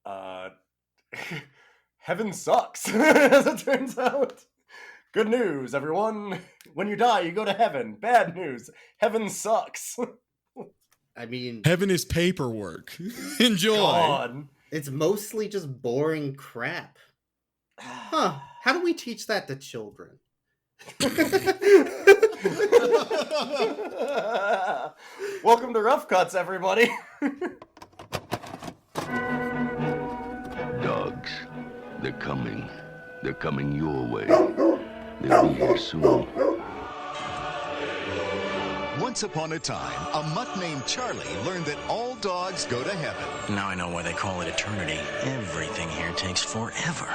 Uh, heaven sucks, as it turns out. Good news, everyone. When you die, you go to heaven. Bad news. Heaven sucks. I mean, heaven is paperwork. Enjoy. God. it's mostly just boring crap. Huh. How do we teach that to children? Welcome to Rough Cuts, everybody. Dogs, they're coming. They're coming your way. They'll be here soon. Once upon a time, a mutt named Charlie learned that all dogs go to heaven. Now I know why they call it eternity. Everything here takes forever.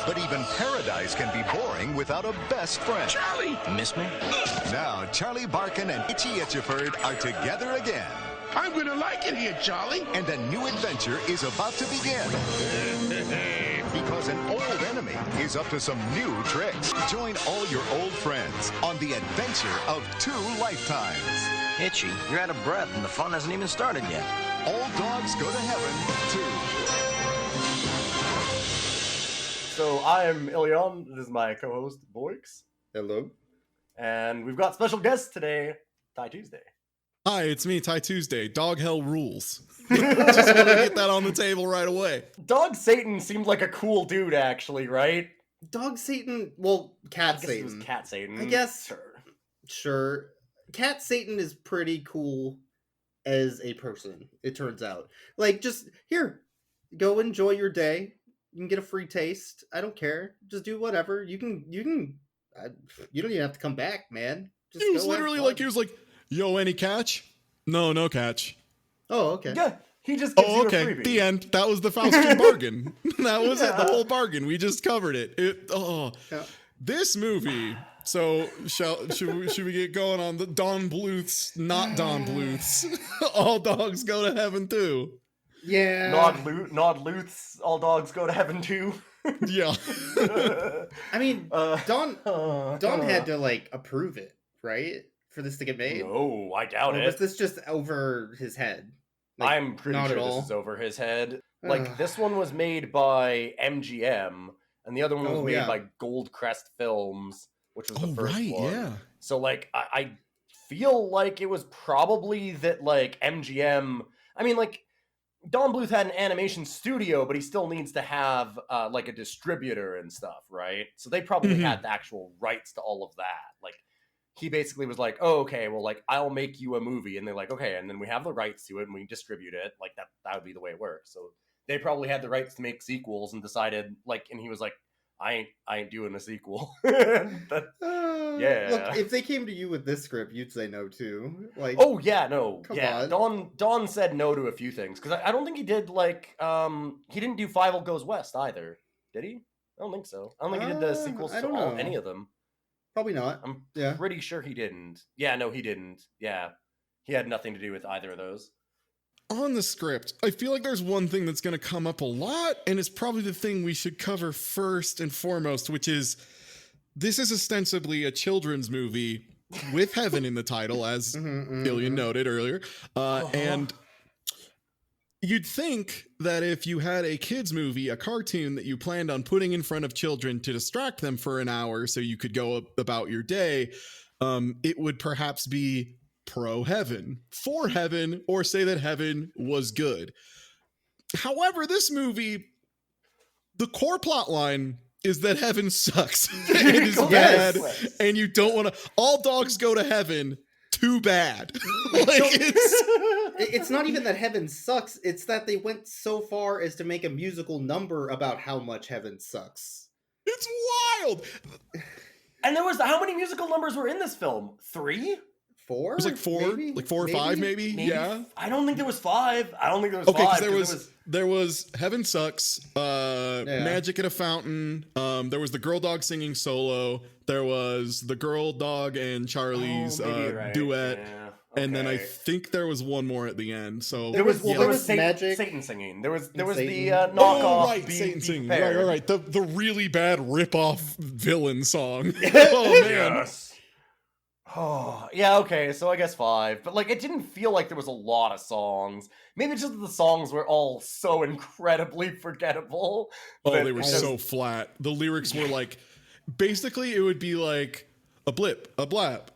But even paradise can be boring without a best friend. Charlie! Miss me? Now, Charlie Barkin and Itchy Itchiford are together again. I'm gonna like it here, Charlie. And a new adventure is about to begin. Because an old enemy is up to some new tricks. Join all your old friends on the adventure of 2 lifetimes. Itchy, you're out of breath and the fun hasn't even started yet. All Dogs Go to Heaven 2. So I'm Ilyon. This is my co-host, Boyks. Hello. And we've got special guests today, TieTuesday. Hi, it's me, TieTuesday. Dog hell rules. Just want to get that on the table right away. Dog Satan seemed like a cool dude, actually, right? Dog Satan. Well, Cat I guess Satan. it was Cat Satan. I guess. Sure. Cat Satan is pretty cool as a person, it turns out. Like, just here, go enjoy your day. You can get a free taste. I don't care. Just do whatever. You don't even have to come back, man. Just He was go have literally fun. like, he was like, yo, any catch? No catch. Oh, okay. Yeah, he just gives you a freebie. The end. That was the Faustian bargain. That was it. The whole bargain. We just covered it. Yeah. This movie. So should we get going on the Don Bluth's, not Don Bluth's? All Dogs Go to Heaven too. Yeah. Nod Luth's All Dogs Go to Heaven too. Yeah. I mean, Don had to like approve it, right? For this to get made. No, I doubt Or it. was this just over his head? Like, I'm pretty not sure at this all. is over his head. Like, this one was made by MGM, and the other one was made by Goldcrest Films, which was the first one. Yeah. So, like, I feel like it was probably that, like, MGM... I mean, like, Don Bluth had an animation studio, but he still needs to have, like, a distributor and stuff, right? So they probably had the actual rights to all of that. Like, he basically was like, oh, okay, well, like, I'll make you a movie. And they're like, okay, and then we have the rights to it, and we distribute it. Like, that would be the way it works. So they probably had the rights to make sequels and decided, like, and he was like, I ain't doing a sequel. Yeah. Look, if they came to you with this script, you'd say no, too. Like, oh, yeah, no. Come yeah, on. Don said no to a few things. Because I don't think he did, like, he didn't do Fievel Goes West, either. Did he? I don't think so. I don't think he did the sequels I to don't know. any of them. Probably not. I'm Yeah. pretty sure he didn't. Yeah, no, he didn't. Yeah. He had nothing to do with either of those. On the script, I feel like there's one thing that's going to come up a lot, and it's probably the thing we should cover first and foremost, which is this is ostensibly a children's movie with heaven in the title, as Ilyon noted earlier. And you'd think that if you had a kids movie, a cartoon that you planned on putting in front of children to distract them for an hour so you could go about your day, it would perhaps be pro-heaven, for heaven, or say that heaven was good. However, this movie, the core plot line is that heaven sucks. It is bad, and you don't want to... All dogs go to heaven. Too bad. It's not even that heaven sucks. It's that they went so far as to make a musical number about how much heaven sucks. It's wild. And there was... How many musical numbers were in this film? 3? 4? It was like 4, maybe? like 4 or 5, maybe? Yeah. I don't think there was 5. I don't think there was Okay, 5. because there was Heaven Sucks, Magic at a Fountain, there was the girl dog singing solo, there was the girl dog and Charlie's duet, and then I think there was one more at the end. So there was Magic, Satan singing. There was the knockoff. Oh, Satan singing. Right. The really bad rip-off villain song. Oh man. Yes. Oh, yeah, okay, so I guess 5. But, like, it didn't feel like there was a lot of songs. Maybe just that the songs were all so incredibly forgettable. Oh, that they were it just- so flat. The lyrics were like, basically, it would be like a blip, a blap,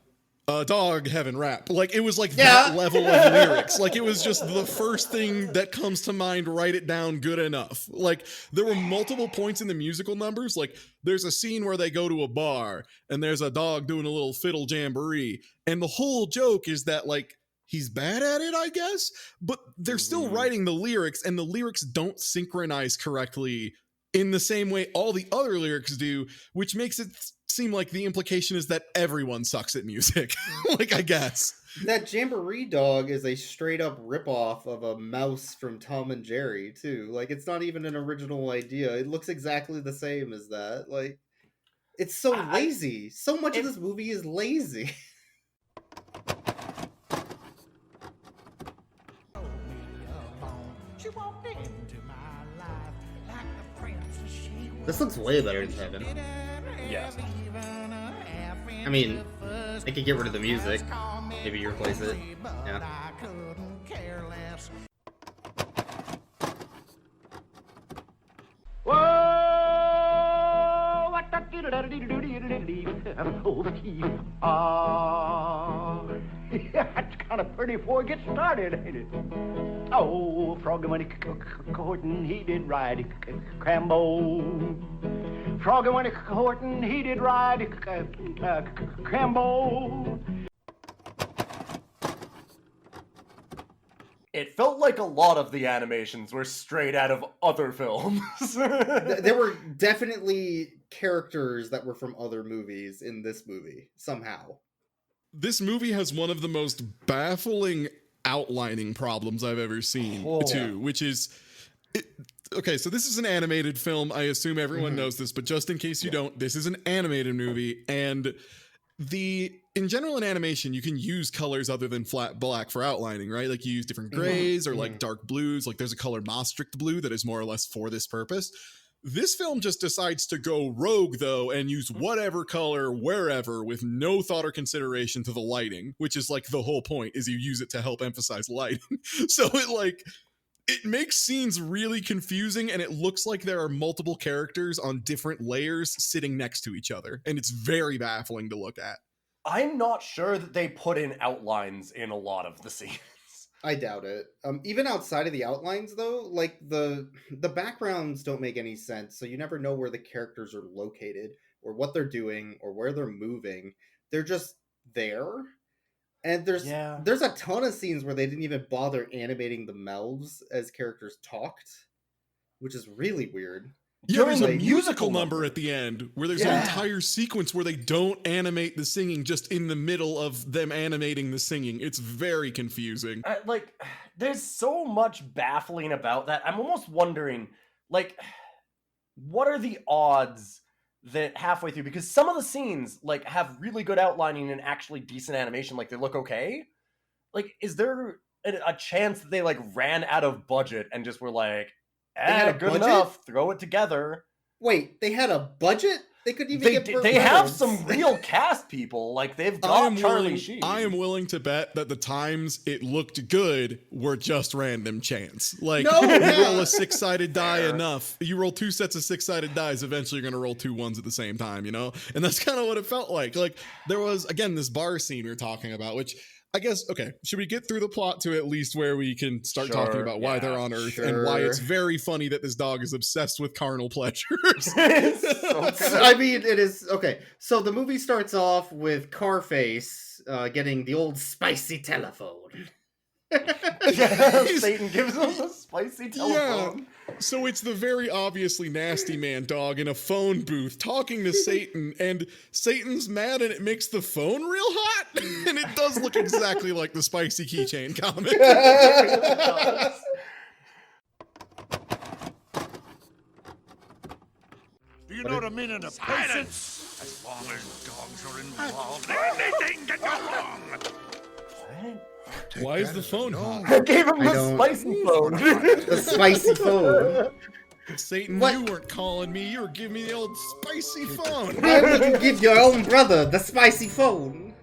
a dog heaven rap. Like, it was like that level of lyrics. Like, it was just the first thing that comes to mind, write it down, good enough. Like, there were multiple points in the musical numbers. Like, there's a scene where they go to a bar and there's a dog doing a little fiddle jamboree. And the whole joke is that, like, he's bad at it, I guess, but they're still writing the lyrics, and the lyrics don't synchronize correctly in the same way all the other lyrics do, which makes it seem like the implication is that everyone sucks at music. Like, I guess. That Jamboree dog is a straight up ripoff of a mouse from Tom and Jerry, too. Like, it's not even an original idea. It looks exactly the same as that. Like, it's so lazy. So much of this movie is lazy. This looks way better than Heaven. Yeah. I mean, they could get rid of the music. Maybe replace it. Yeah. That's kind of pretty before it gets started, ain't it? Oh, Froggy went courting, he did ride Crambo. Froggy went courting, he did ride Crambo. It felt like a lot of the animations were straight out of other films. There were definitely characters that were from other movies in this movie, somehow. This movie has one of the most baffling outlining problems I've ever seen, too, which is... okay, so this is an animated film. I assume everyone knows this, but just in case you don't, this is an animated movie, and in general in animation, you can use colors other than flat black for outlining, right? Like you use different grays or like dark blues. Like there's a color Maastricht blue that is more or less for this purpose. This film just decides to go rogue, though, and use whatever color wherever with no thought or consideration to the lighting, which is like the whole point, is you use it to help emphasize lighting. So it makes scenes really confusing, and it looks like there are multiple characters on different layers sitting next to each other, and it's very baffling to look at. I'm not sure that they put in outlines in a lot of the scenes. I doubt it. Even outside of the outlines, though, like the backgrounds don't make any sense, so you never know where the characters are located, or what they're doing, or where they're moving. They're just there. And there's a ton of scenes where they didn't even bother animating the mouths as characters talked, which is really weird. Yeah, there's a musical number at the end where there's an entire sequence where they don't animate the singing, just in the middle of them animating the singing. It's very confusing. There's so much baffling about that. I'm almost wondering, like, what are the odds that halfway through, because some of the scenes like have really good outlining and actually decent animation, like they look okay. Like, is there a chance that they like ran out of budget and just were like, good enough, throw it together? Wait, they had a budget? They couldn't even they have some real cast people. Like, they've got Charlie Sheen. I am willing to bet that the times it looked good were just random chance. Like, you roll a 6-sided die enough. You roll 2 sets of 6-sided dice, eventually you're going to roll 2 ones at the same time, you know? And that's kind of what it felt like. Like, there was, again, this bar scene we were talking about, which... I guess, okay, should we get through the plot to at least where we can start talking about why they're on Earth and why it's very funny that this dog is obsessed with carnal pleasures? I mean, it is... Okay, so the movie starts off with Carface getting the old spicy telephone. Satan gives him a spicy telephone. Yeah. So it's the very obviously nasty man dog in a phone booth talking to Satan, and Satan's mad and it makes the phone real hot, and it does look exactly like the spicy keychain comic. Do you know the meaning of patience? As long as dogs are involved, anything can go wrong. What? Why is the phone hot? I gave him the spicy phone. The spicy phone. Satan, you weren't calling me. You were giving me the old spicy phone. Why would you give your own brother the spicy phone?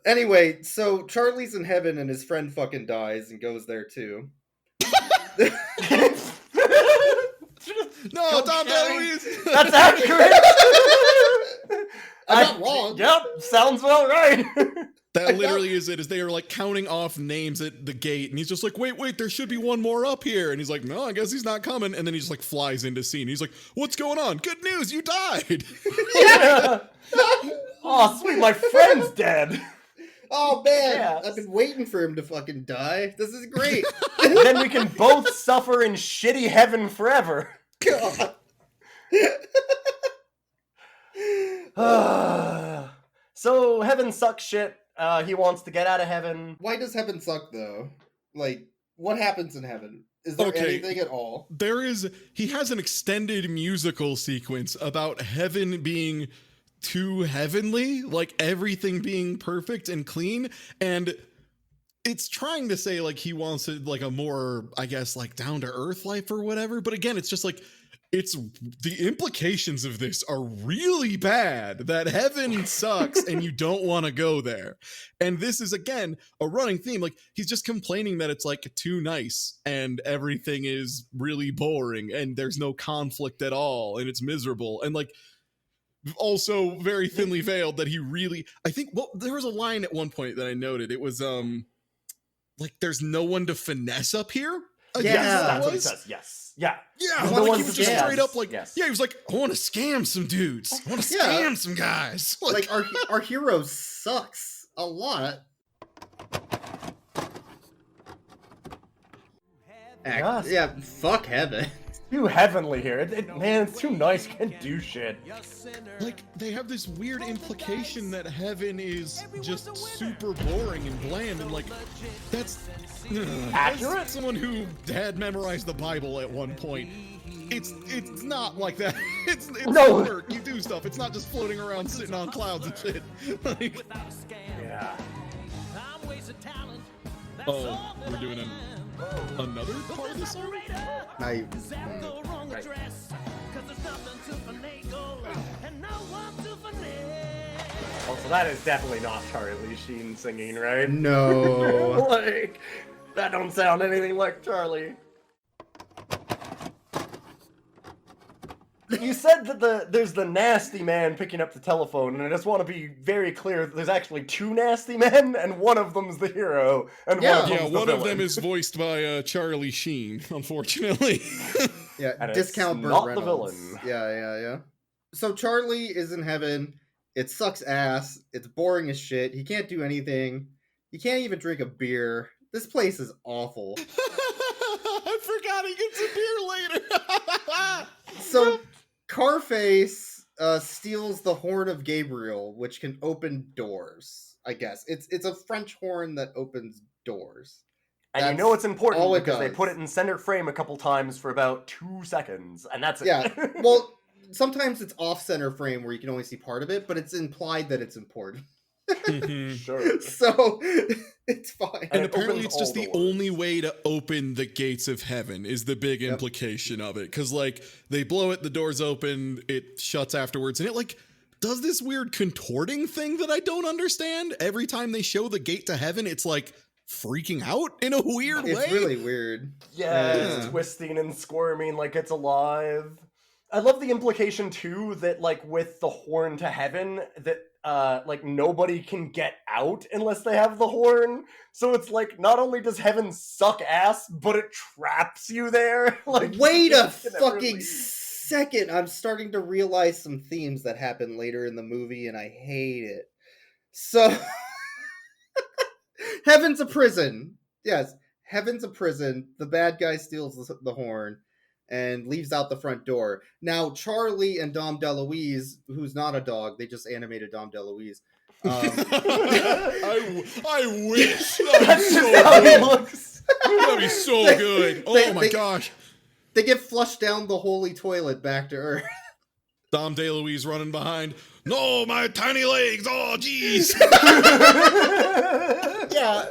Anyway, so Charlie's in heaven and his friend fucking dies and goes there too. No, Dom DeLuise. That's accurate. I'm not wrong. Yep, sounds about right. That literally is it. Is they are like counting off names at the gate, and he's just like, "Wait, there should be one more up here." And he's like, "No, I guess he's not coming." And then he just like flies into scene. He's like, "What's going on? Good news, you died." Yeah. Oh, sweet, my friend's dead. Oh man, Yes. I've been waiting for him to fucking die. This is great. Then we can both suffer in shitty heaven forever. God. So heaven sucks shit. He wants to get out of heaven. Why does heaven suck though? Like, what happens in heaven? Is there Okay. anything at all? He has an extended musical sequence about heaven being too heavenly, like everything being perfect and clean, and it's trying to say like he wants it like a more, I guess, like down to earth life or whatever. But again, it's just like it's the implications of this are really bad, that heaven sucks and you don't want to go there. And this is again a running theme. Like he's just complaining that it's like too nice and everything is really boring and there's no conflict at all and it's miserable. And like also very thinly veiled that he really, I think, well, there was a line at one point that I noted. It was like there's no one to finesse up here. I Yeah, guess That's what he was. says. Yes. Yeah. Yeah, No like one he was just scams. straight up like, Yes. yeah, he was like, I want to scam some dudes. I want to Yeah. scam some guys. Like our hero sucks a lot. Yes. Yeah, fuck heaven. Too heavenly here. Man, it's too nice. Can't do shit. like they have this weird implication that heaven is just super boring and bland, and like that's Accurate? as someone who had memorized the Bible at one point. It's not like that. It's No. work. You do stuff. It's not just floating around sitting on clouds and shit. Like, Yeah. oh, we're doing another part of the song? I, Also, that is definitely not Charlie Sheen singing, right? no. Like, that don't sound anything like Charlie. You said that there's the nasty man picking up the telephone, and I just want to be very clear that there's actually two nasty men, and one of them's the hero, and Yeah. one of them's Yeah, the one of villain. them is voiced by Charlie Sheen, unfortunately. Yeah, And it's discount Burt not the Reynolds. villain. Yeah. So Charlie is in heaven. It sucks ass. It's boring as shit. He can't do anything. He can't even drink a beer. This place is awful. I forgot he gets a beer later. So Carface steals the horn of Gabriel, which can open doors. I guess it's a French horn that opens doors. And you That's know it's important all it because they does. put it in center frame a couple times for about 2 seconds, and that's it. Yeah. Well, sometimes it's off center frame where you can only see part of it, but it's implied that it's important. Mhm. Sure. So it's fine. And it apparently opens it's just all the doors. only way to open the gates of heaven is the big implication of it. Because, like, they blow it, the doors open, it shuts afterwards, and it, like, does this weird contorting thing that I don't understand. Every time they show the gate to heaven, it's, like, freaking out in a weird way. It's really weird. Yeah, it's Yeah. twisting and squirming like it's alive. I love the implication too that like with the horn to heaven that like nobody can get out unless they have the horn. So it's like not only does heaven suck ass, but it traps you there. Like Wait you a can never fucking leave. second. I'm starting to realize some themes that happen later in the movie, and I hate it. So, heaven's a prison. Yes, heaven's a prison. The bad guy steals the horn and leaves out the front door. Now, Charlie and Dom DeLuise, who's not a dog, they just animated Dom DeLuise. I wish. That's That'd be just so how he good. looks. That'd be so good. Oh my gosh. They get flushed down the holy toilet back to Earth. Dom DeLuise running behind. No, my tiny legs. Oh, jeez. Yeah.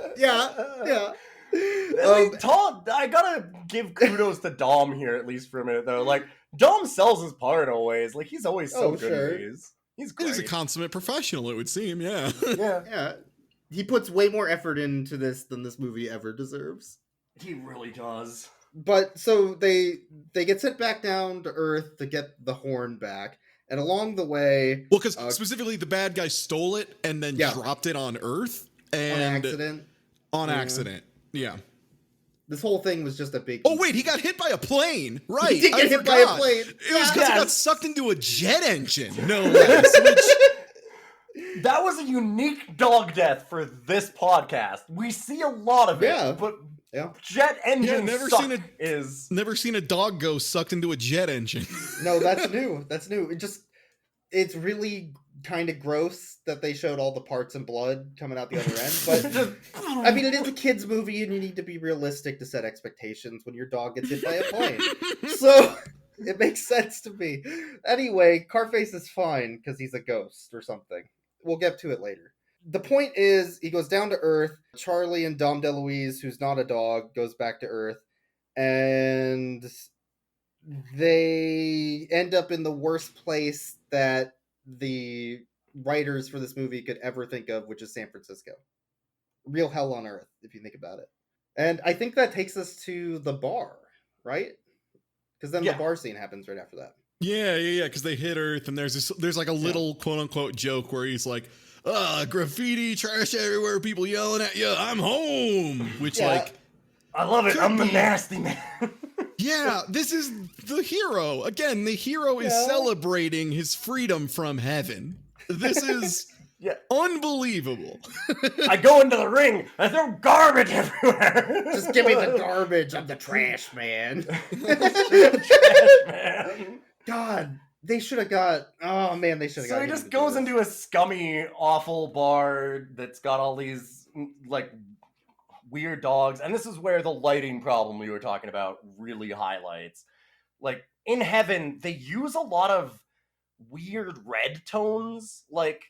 Tom, I gotta give kudos to Dom here at least for a minute though. Like Dom sells his part always. Like he's always so Oh, good sure. at these. He's great. He's a consummate professional, it would seem, yeah. Yeah. Yeah. He puts way more effort into this than this movie ever deserves. He really does. But so they get sent back down to Earth to get the horn back. And along the way... Well, because specifically the bad guy stole it and then dropped it on Earth. And on accident. On accident, yeah. This whole thing was just a big... Oh, wait, he got hit by a plane. Right. He did get hit by a plane. It was because he got sucked into a jet engine, no less. That was a unique dog death for this podcast. We see a lot of it, but jet engine never seen a dog go sucked into a jet engine. No, that's new. That's new. It's really kind of gross that they showed all the parts and blood coming out the other end. But I mean, it is a kids movie, and you need to be realistic to set expectations when your dog gets hit by a plane. So it makes sense to me. Anyway, Carface is fine because he's a ghost or something. We'll get to it later. The point is, he goes down to Earth. Charlie and Dom DeLuise, who's not a dog, goes back to Earth, and they end up in the worst place that the writers for this movie could ever think of, which is San Francisco. Real hell on Earth, if you think about it. And I think that takes us to the bar, right? Because then the bar scene happens right after that. Yeah, because they hit Earth, and there's like a little quote-unquote joke where he's like, graffiti, trash everywhere, people yelling at you, I'm home! Which, I love it, I'm the nasty man. Yeah, this is the hero. Again, the hero is celebrating his freedom from heaven. This is unbelievable. I go into the ring, I throw garbage everywhere. Just give me the garbage, I'm the trash man. Trash man. God, they should have got... Oh, man, they should have got... So he just goes into a scummy, awful bar that's got all these, like, weird dogs. And this is where the lighting problem we were talking about really highlights. Like, in heaven, they use a lot of weird red tones. Like,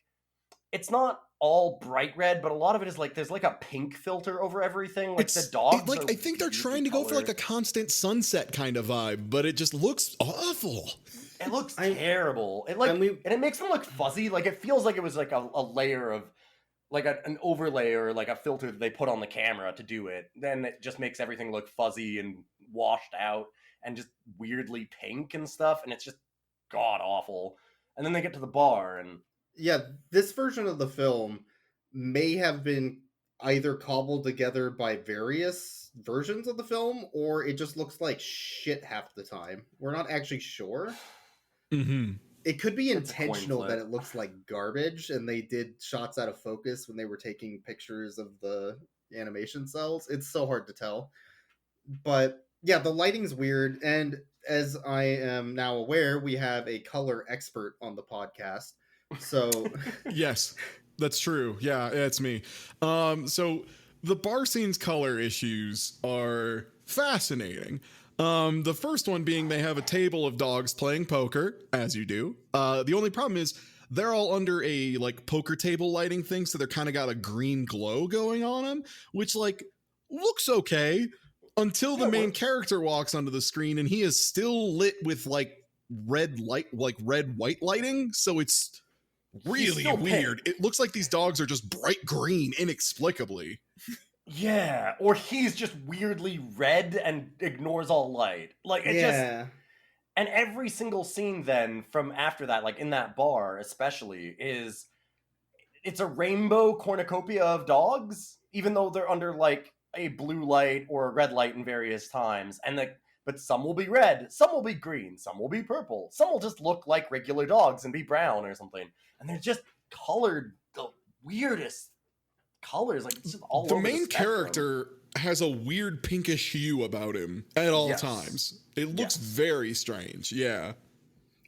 it's not all bright red, but a lot of it is like there's like a pink filter over everything. Like the dogs. I think they're trying to go for like a constant sunset kind of vibe, but it just looks awful. It looks terrible. And it makes them look fuzzy. Like it feels like it was like a layer of like an overlay or like a filter that they put on the camera to do it. Then it just makes everything look fuzzy and washed out and just weirdly pink and stuff. And it's just god awful. And then they get to the bar and... Yeah, this version of the film may have been either cobbled together by various versions of the film, or it just looks like shit half the time. We're not actually sure. Mm-hmm. It could be intentional that it looks like garbage, and they did shots out of focus when they were taking pictures of the animation cells. It's so hard to tell. But yeah, the lighting's weird, and as I am now aware, we have a color expert on the podcast. So yes, that's true. Yeah, it's me. So the bar scene's color issues are fascinating. The first one being they have a table of dogs playing poker, as you do. The only problem is they're all under a like poker table lighting thing, so they're kind of got a green glow going on them, which like looks okay until the main character walks onto the screen and he is still lit with like red light, like red white lighting. So it's really weird. It looks like these dogs are just bright green inexplicably. Yeah, or he's just weirdly red and ignores all light. Like it just... And every single scene then from after that, like in that bar especially, it's a rainbow cornucopia of dogs, even though they're under like a blue light or a red light in various times. But some will be red, some will be green, some will be purple, some will just look like regular dogs and be brown or something. And they're just colored the weirdest colors. Like it's just all the over main the spectrum. character has a weird pinkish hue about him at all times. It looks very strange. Yeah.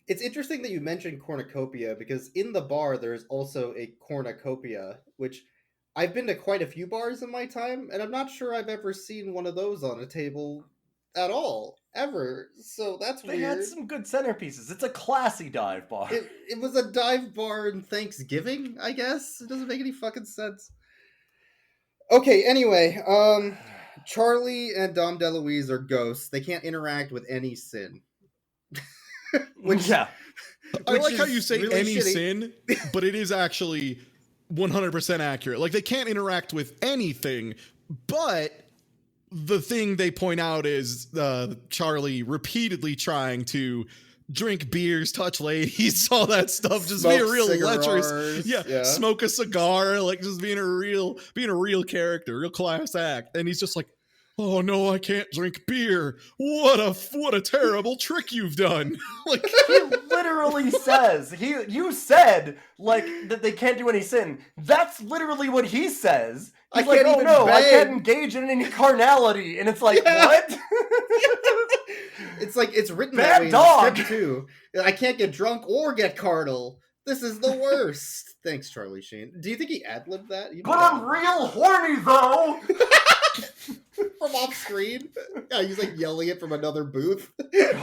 It's interesting that you mentioned cornucopia because in the bar there's also a cornucopia, which I've been to quite a few bars in my time, and I'm not sure I've ever seen one of those on a table at all, ever. So that's weird. They had some good centerpieces. It's a classy dive bar. It was a dive bar in Thanksgiving, I guess. It doesn't make any fucking sense. Okay, anyway, Charlie and Dom DeLuise are ghosts. They can't interact with any sin. I like how you is say really any shitty. sin, but it is actually 100% accurate. Like, they can't interact with anything, but the thing they point out is Charlie repeatedly trying to drink beers, touch ladies, all that stuff, just be a real lecherous, smoke a cigar, like just being a real character, real class act. And he's just like, oh no, I can't drink beer. What a terrible trick you've done. Like, he literally says, you said like that they can't do any sin. That's literally what he says. He's like, oh no, I can't engage in any carnality. And it's like, what? It's like, it's written Bad that way dog. in the script too. I can't get drunk or get carnal. This is the worst. Thanks, Charlie Sheen. Do you think he ad-libbed that? But I'm real horny though. From off screen? Yeah, he's like yelling it from another booth.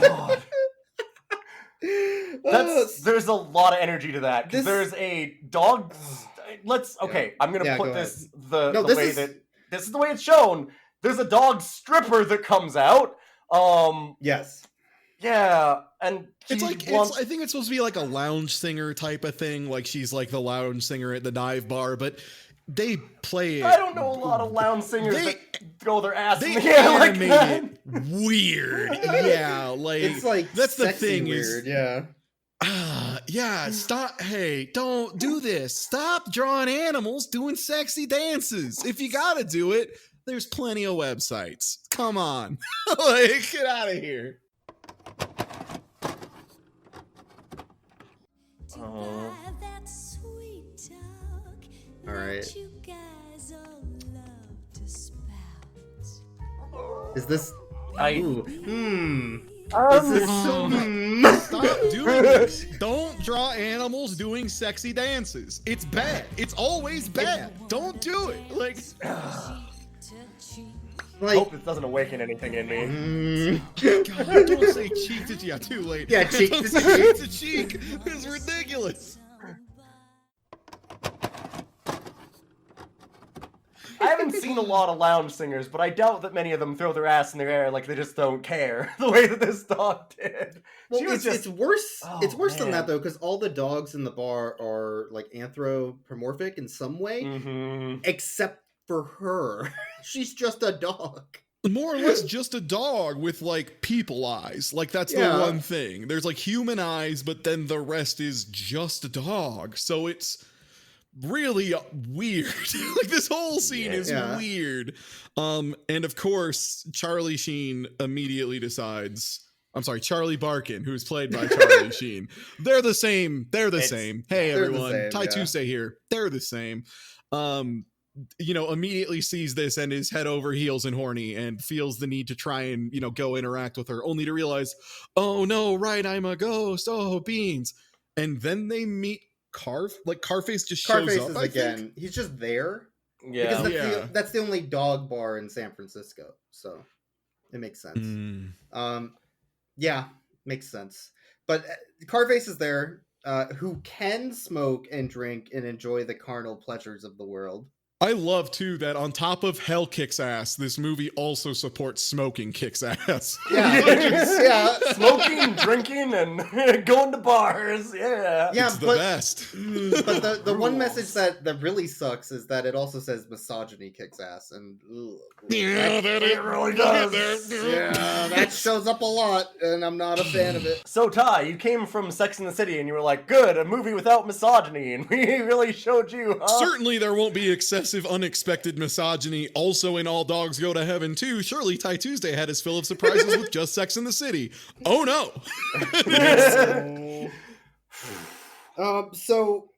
God. There's a lot of energy to that. There's a dog. I'm gonna put this this is the way it's shown. There's a dog stripper that comes out. Yes. Yeah, and it's like I think it's supposed to be like a lounge singer type of thing. Like, she's like the lounge singer at the dive bar, but they play it. I don't know a lot of lounge singers that throw their ass in the They air like animate that. it weird. Yeah, like, It's like that's the sexy thing weird, yeah, stop. Hey, don't do this. Stop drawing animals doing sexy dances. If you gotta do it, there's plenty of websites. Come on. Like, get out of here. Oh. All right. Is this? Is this Stop doing this. Don't draw animals doing sexy dances. It's bad. It's always bad. Don't do it. Like, I hope this doesn't awaken anything in me. God, don't say cheek to cheek. Yeah, too late. Yeah, cheek Don't to say cheek. to cheek. It's ridiculous. I haven't seen a lot of lounge singers, but I doubt that many of them throw their ass in the air like they just don't care the way that this dog did. Well, it's worse. Oh, it's worse than man. that though, because all the dogs in the bar are like anthropomorphic in some way, except for her. She's just a dog. More or less just a dog with like people eyes. Like, that's the one thing. There's like human eyes, but then the rest is just a dog. So it's really weird. Like, this whole scene is weird. And of course, Charlie Sheen immediately decides. I'm sorry, Charlie Barkin, who's played by Charlie Sheen. They're the same. They're the same. Hey everyone, TieTuesday here. They're the same. Immediately sees this and is head over heels and horny and feels the need to try and, go interact with her, only to realize, oh no, right, I'm a ghost. Oh, beans. And then they meet Carface just shows up. Again. He's just there. Yeah. Because that's the only dog bar in San Francisco. So it makes sense. Yeah, makes sense. But Carface is there, who can smoke and drink and enjoy the carnal pleasures of the world. I love, too, that on top of hell kicks ass, this movie also supports smoking kicks ass. Yeah. Smoking, drinking, and going to bars. Yeah. It's the best. But the one message that really sucks is that it also says misogyny kicks ass. And it really does. Yeah, that shows up a lot, and I'm not a fan of it. So, Ty, you came from Sex and the City, and you were like, good, a movie without misogyny, and we really showed you, huh? Certainly there won't be excessive unexpected misogyny also in All Dogs Go to Heaven too. Surely TieTuesday had his fill of surprises with just Sex in the City. Oh no. So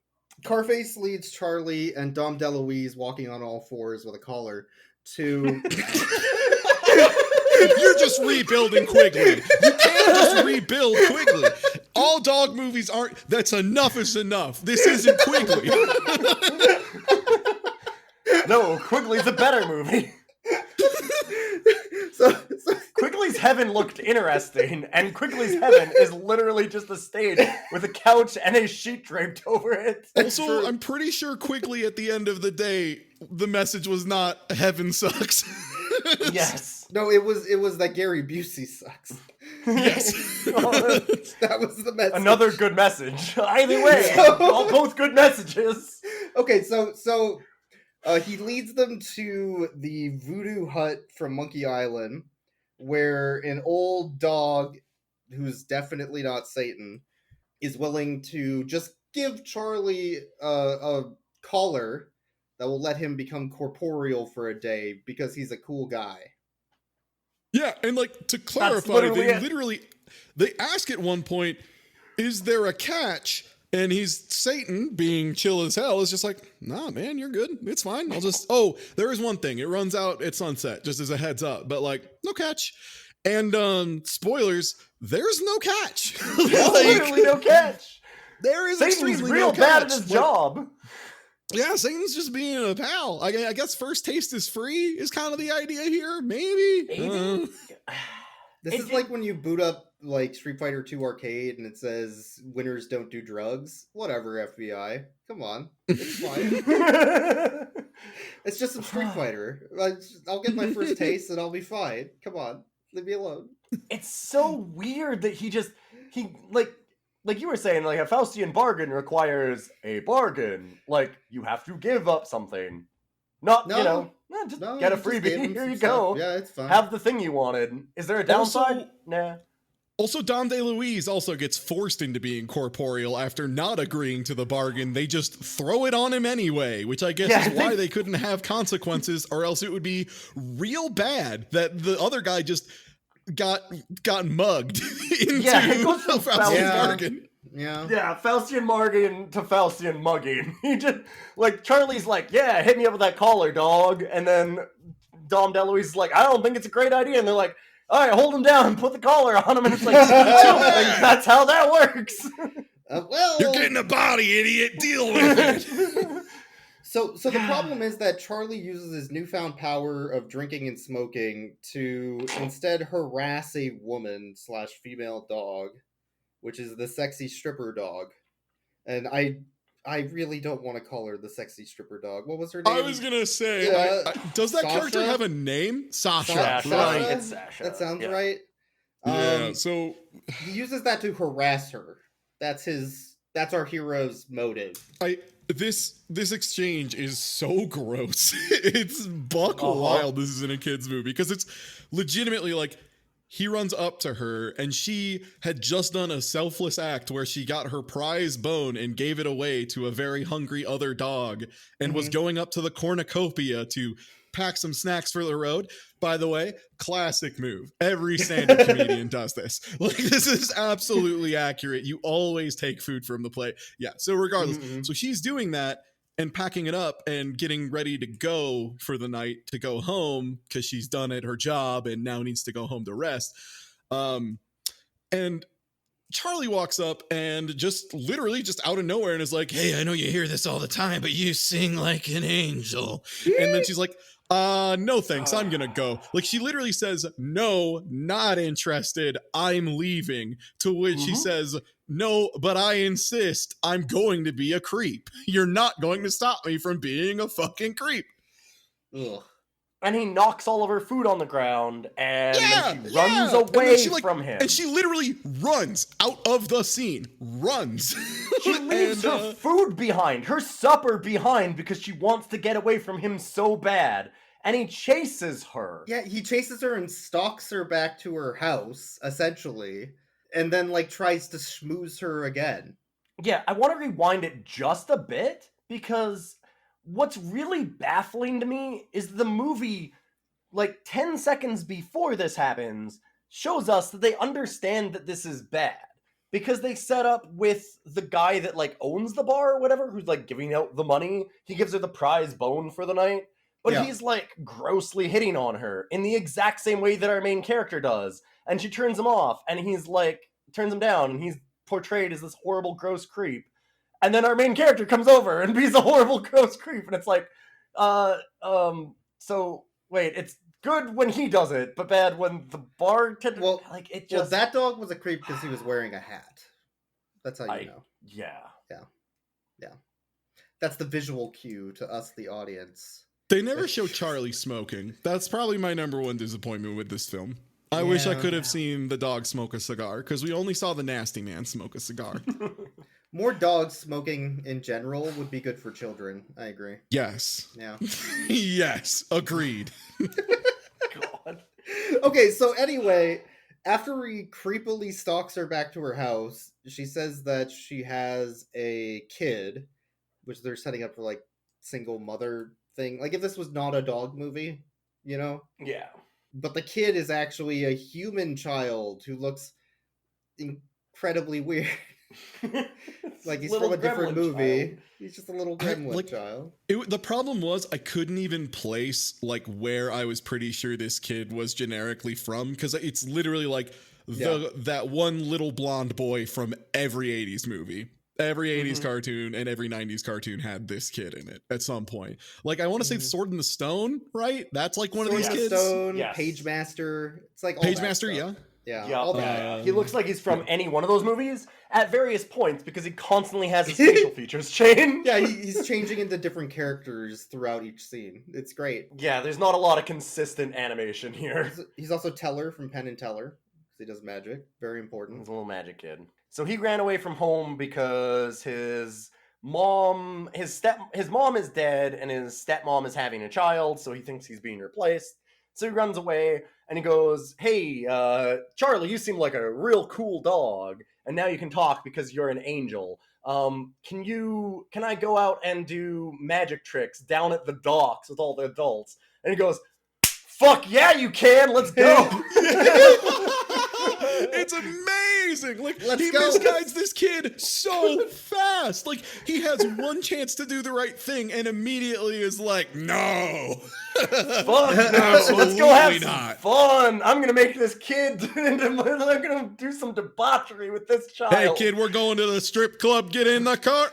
Carface leads Charlie and Dom DeLuise, walking on all fours with a collar, to You're just rebuilding Quigley. You can't just rebuild Quigley. All dog movies aren't. That's enough is enough. This isn't Quigley. No, Quigley's a better movie. so Quigley's Heaven looked interesting, and Quigley's Heaven is literally just a stage with a couch and a sheet draped over it. Also, I'm pretty sure Quigley at the end of the day, the message was not heaven sucks. Yes. No, it was that Gary Busey sucks. Yes. That was the message. Another good message. Either way, all both good messages. Okay, so he leads them to the voodoo hut from Monkey Island, where an old dog, who's definitely not Satan, is willing to just give Charlie a collar that will let him become corporeal for a day because he's a cool guy. Yeah, and like to clarify, literally they ask at one point, is there a catch? And he's Satan, being chill as hell, is just like, nah, man, you're good. It's fine. I'll just there is one thing. It runs out at sunset, just as a heads up, but like, no catch. And spoilers, there's no catch. Literally no catch. There is Satan's extremely real no bad catch. at his job. Yeah, Satan's just being a pal. I guess first taste is free is kind of the idea here. Maybe. This is like when you boot up like Street Fighter 2 Arcade and it says winners don't do drugs. Whatever, FBI. Come on. It's fine. It's just some Street Fighter. I'll get my first taste and I'll be fine. Come on. Leave me alone. It's so weird that he like you were saying, like a Faustian bargain requires a bargain. Like you have to give up something. Just get a freebie. Here you go. Yeah, it's fine. Have the thing you wanted. Is there a downside? Nah. Also, Dom DeLuise also gets forced into being corporeal after not agreeing to the bargain. They just throw it on him anyway, which I guess is why they couldn't have consequences, or else it would be real bad that the other guy just got mugged into the Faustian bargain. Yeah, Faustian bargain to Faustian mugging. He just, like, Charlie's like, yeah, hit me up with that collar, dog. And then Dom DeLuise is like, I don't think it's a great idea. And they're like, all right, hold him down and put the collar on him. And it's like, that's how that works. Well, you're getting a body, idiot. Deal with it. So the problem is that Charlie uses his newfound power of drinking and smoking to instead harass a woman / female dog, which is the sexy stripper dog. And I really don't want to call her the sexy stripper dog. What was her name? I was going to say, does that Sasha? Character have a name? Sasha. Right, it's Sasha. That sounds right. So he uses that to harass her. That's our hero's motive. This exchange is so gross. It's buck wild. This is in a kid's movie because it's legitimately like he runs up to her and she had just done a selfless act where she got her prize bone and gave it away to a very hungry other dog and was going up to the cornucopia to pack some snacks for the road. By the way, classic move. Every stand-up comedian does this. Like, this is absolutely accurate. You always take food from the plate. Yeah, so regardless. So she's doing that and packing it up and getting ready to go for the night to go home because she's done at her job and now needs to go home to rest. And Charlie walks up and just literally just out of nowhere and is like, hey, I know you hear this all the time, but you sing like an angel. And then she's like, no thanks, I'm gonna go. Like, she literally says, no, not interested, I'm leaving. To which he says, no, but I insist, I'm going to be a creep. You're not going to stop me from being a fucking creep. Ugh. And he knocks all of her food on the ground, and then she runs away from him. And she literally runs out of the scene. Runs. She leaves her food behind, her supper behind, because she wants to get away from him so bad. And he chases her. Yeah, he chases her and stalks her back to her house, essentially. And then, like, tries to schmooze her again. Yeah, I want to rewind it just a bit, because what's really baffling to me is the movie, like 10 seconds before this happens, shows us that they understand that this is bad. Because they set up with the guy that, like, owns the bar or whatever, who's, like, giving out the money. He gives her the prize bone for the night. But he's, like, grossly hitting on her in the exact same way that our main character does. And she turns him off, and he's, like, turns him down, and he's portrayed as this horrible, gross creep. And then our main character comes over and he's a horrible, gross creep. And it's like, so, wait, it's good when he does it, but bad when the bartender, like, it just... Well, that dog was a creep because he was wearing a hat. That's how you know. Yeah. That's the visual cue to us, the audience. They never show Charlie smoking. That's probably my number one disappointment with this film. I wish I Yeah. could have seen the dog smoke a cigar, because we only saw the nasty man smoke a cigar. More dogs smoking in general would be good for children. I agree. Yes. Yeah. Yes, agreed. God. Okay, so anyway, after he creepily stalks her back to her house, she says that she has a kid, which they're setting up for like single mother thing. Like if this was not a dog movie, you know? Yeah. But the kid is actually a human child who looks incredibly weird. Like he's Little from a different gremlin movie. child. He's just a little gremlin like- child. The problem was I couldn't even place like where I was pretty sure this kid was generically from, because it's literally like that one little blonde boy from every 80s movie. Every 80s cartoon and every 90s cartoon had this kid in it at some point. Like, I want to say Sword in the Stone, right? That's like one of these Sword in kids. the Stone, Yes. Page Master. It's like all Page that Master, stuff. yeah. Yeah, all that. Yeah. He looks like he's from any one of those movies at various points because he constantly has his facial features change. Yeah, he's changing into different characters throughout each scene. It's great. Yeah, there's not a lot of consistent animation here. He's also Teller from Penn and Teller, because he does magic. Very important. He's a little magic kid. So he ran away from home because his mom is dead and his stepmom is having a child, so he thinks he's being replaced. So he runs away and he goes, "Hey, Charlie, you seem like a real cool dog, and now you can talk because you're an angel. Can I go out and do magic tricks down at the docks with all the adults?" And he goes, "Fuck yeah, you can. Let's go." It's amazing. Like, Let's he go. misguides this kid so fast. Like, he has one chance to do the right thing and immediately is like, no. Fuck no. Let's go have Absolutely some not. fun. I'm gonna make this kid I'm gonna do some debauchery with this child. Hey, kid, we're going to the strip club. Get in the car.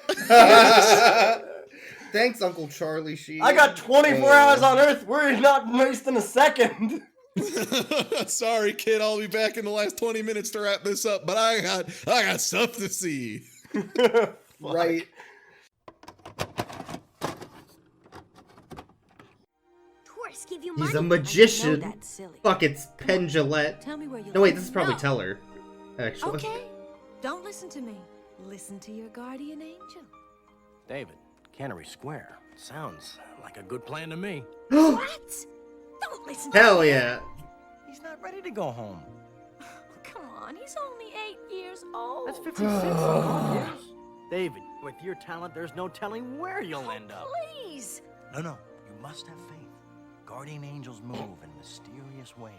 Thanks, Uncle Charlie Sheen. I got 24 hours on Earth. We're not wasting a second. Sorry, kid. I'll be back in the last 20 minutes to wrap this up, but I got stuff to see. Right. Tourists give you He's money. a I know magician. that's silly. Fuck, it's Penn Jillette. Tell me where you No, wait, live. this is probably No. Teller. Actually. Okay. Don't listen to me. Listen to your guardian angel. David, Cannery Square. Sounds like a good plan to me. What? Don't listen to Hell me. yeah. He's not ready to go home. Come on, he's only 8 years old. That's 56 years. David, with your talent, there's no telling where you'll end up. Please. No, you must have faith. Guardian angels move in mysterious ways.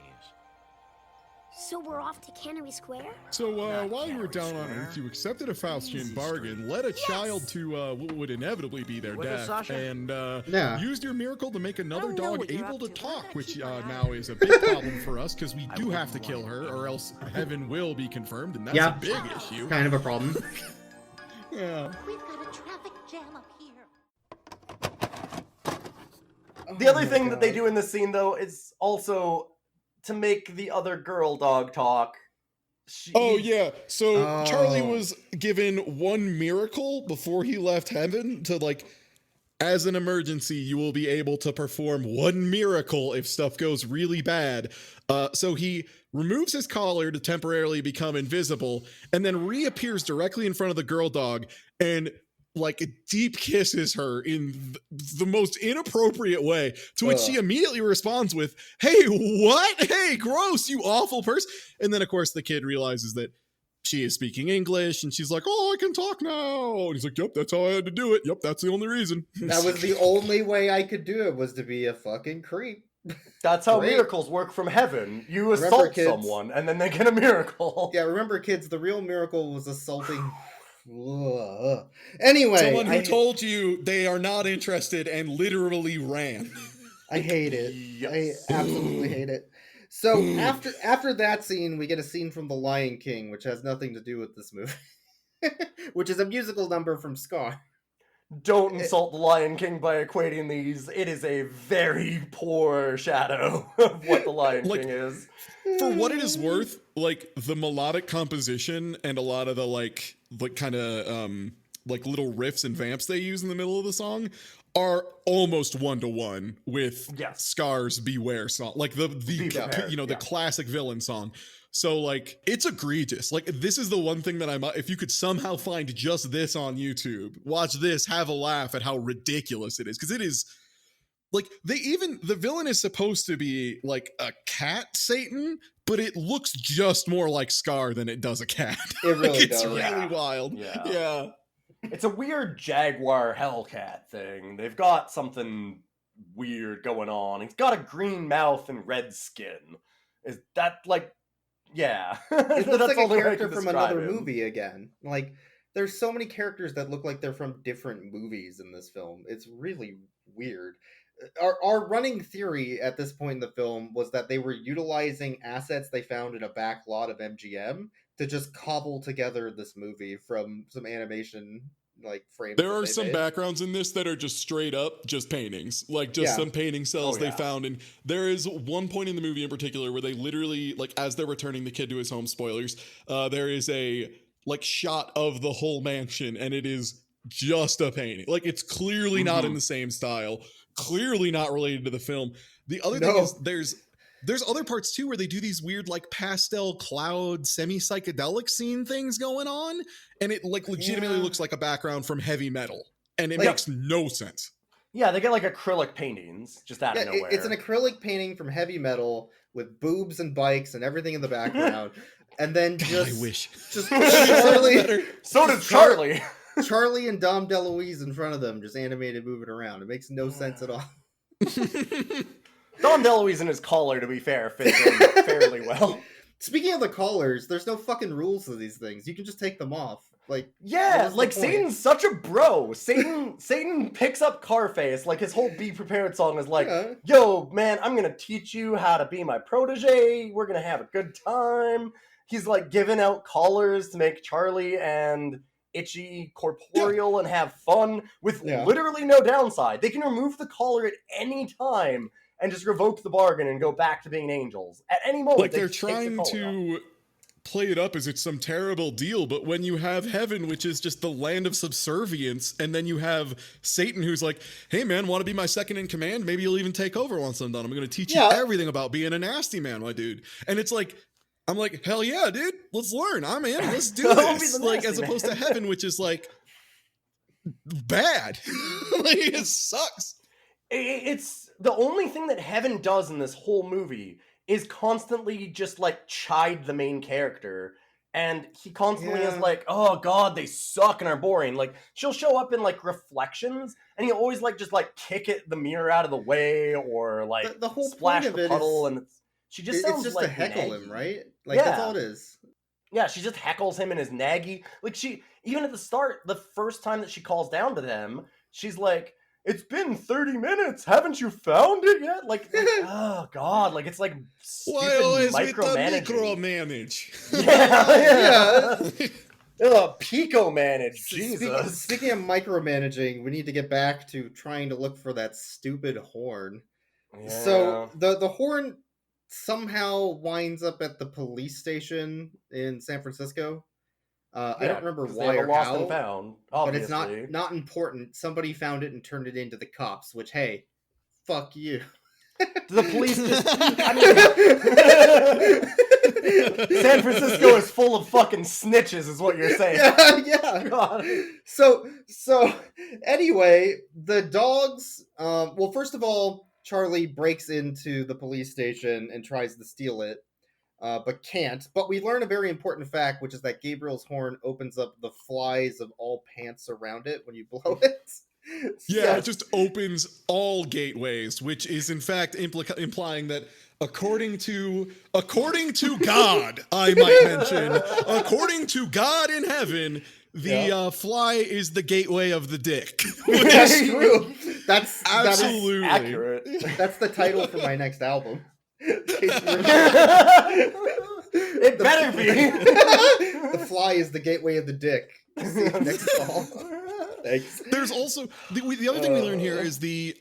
So we're off to Cannery Square? So while you were down on Earth, you accepted a Faustian bargain, led a child to what would inevitably be their With us, death, Sasha? and Yeah. used your miracle to make another don't know dog what you're able up to to. talk, I which keep my eye now is a big problem for us because we do have to kill her, or else heaven will be confirmed, and that's Yeah. a big issue. Kind of a problem. Yeah. We've got a traffic jam up here. The other thing that they do in this scene, though, is also to make the other girl dog talk. Oh yeah, so Charlie Oh. was given one miracle before he left heaven to like, as an emergency, you will be able to perform one miracle if stuff goes really bad. So he removes his collar to temporarily become invisible and then reappears directly in front of the girl dog and like deep kisses her in the most inappropriate way, to which she immediately responds with, "Hey, what? Hey, gross, you awful person." And then of course the kid realizes that she is speaking English and she's like, "Oh, I can talk now." And he's like, "Yep, that's how I had to do it. Yep, that's the only reason." That was the only way I could do it, was to be a fucking creep. That's how Great. miracles work from heaven. You Remember, assault kids. someone, and then they get a miracle. Yeah, remember, kids, the real miracle was assaulting. Ugh. Anyway, Someone who told you they are not interested and literally ran. I hate it. Yes. I absolutely hate it. So after that scene, we get a scene from The Lion King, which has nothing to do with this movie, which is a musical number from Scar. Don't insult the Lion King by equating these. It is a very poor shadow of what the Lion Like, King is. For what it is worth, like the melodic composition and a lot of the like kind of like little riffs and vamps they use in the middle of the song are almost 1-to-1 with Yes. Scar's Beware song, like the Beware, you know, the yeah. classic villain song. So like it's egregious. Like this is the one thing that if you could somehow find just this on YouTube, watch this, have a laugh at how ridiculous it is, because it is like the villain is supposed to be like a cat Satan, but it looks just more like Scar than it does a cat. It really Like, it's does. really wild. Yeah. It's a weird Jaguar Hellcat thing. They've got something weird going on. He's got a green mouth and red skin. Is that like, yeah? It looks like a all the way I character can from describe another him. movie again. Like, there's so many characters that look like they're from different movies in this film. It's really weird. Our running theory at this point in the film was that they were utilizing assets they found in a back lot of MGM to just cobble together this movie from some animation like frames. There are some backgrounds in this that are just straight up just paintings, like just some painting cells they found. And there is one point in the movie in particular where they literally, like, as they're returning the kid to his home, spoilers, there is a like shot of the whole mansion, and it is just a painting. Like, it's clearly not in the same style, clearly not related to the film. The other thing is there's other parts too where they do these weird like pastel cloud semi-psychedelic scene things going on, and it like legitimately looks like a background from Heavy Metal, and it makes no sense. Yeah, they get like acrylic paintings just out of nowhere. It's an acrylic painting from Heavy Metal with boobs and bikes and everything in the background. And then just, I wish. Just Charlie. So does Charlie. Charlie and Dom DeLuise in front of them, just animated moving around. It makes no sense at all. Dom DeLuise and his collar, to be fair, fits in fairly well. Speaking of the collars, there's no fucking rules to these things. You can just take them off. Like, yeah, like Satan's such a bro. Satan picks up Carface. Like, his whole Be Prepared song is like, yo, man, I'm gonna teach you how to be my protege. We're gonna have a good time. He's like giving out collars to make Charlie and Itchy corporeal and have fun with literally no downside. They can remove the collar at any time and just revoke the bargain and go back to being angels at any moment. Like, they're trying to play it up as it's some terrible deal, but when you have heaven, which is just the land of subservience, and then you have Satan who's like, hey man, want to be my second in command? Maybe you'll even take over once I'm done. I'm going to teach you everything about being a nasty man, my dude. And it's like, I'm like, hell yeah, dude, let's learn. I'm in. Let's do this. Like, as opposed to heaven, which is like bad. Like, it sucks. It's the only thing that heaven does in this whole movie is constantly just like chide the main character, and he constantly is like, oh god, they suck and are boring. Like, she'll show up in like reflections, and he'll always like just like kick the mirror out of the way, or like the whole splash point of the it puddle, is, and she just sounds just like to heckle naggy. him, right? Like, that's all it is. Yeah, she just heckles him and is naggy. Like, she, even at the start, the first time that she calls down to them, she's like, it's been 30 minutes. Haven't you found it yet? Like, oh god, like, it's like stupid micromanage. Pico-manage. Jesus. Speaking of micromanaging, we need to get back to trying to look for that stupid horn. Yeah. So the horn somehow winds up at the police station in San Francisco. I don't remember why or lost how, and found, but it's obviously. not important. Somebody found it and turned it into the cops, which, hey, fuck you. The police just, San Francisco is full of fucking snitches, is what you're saying. Yeah. God. So anyway, the dogs, well, first of all, Charlie breaks into the police station and tries to steal it, but can't. But we learn a very important fact, which is that Gabriel's horn opens up the flies of all pants around it when you blow it. Yeah, it just opens all gateways, which is in fact implying that according to God, I might mention, according to God in heaven, the fly is the gateway of the dick. That's true. That's absolutely accurate. That's the title for my next album. It better be. The fly is the gateway of the dick. See you next fall. Thanks. There's also the other thing we learn here is the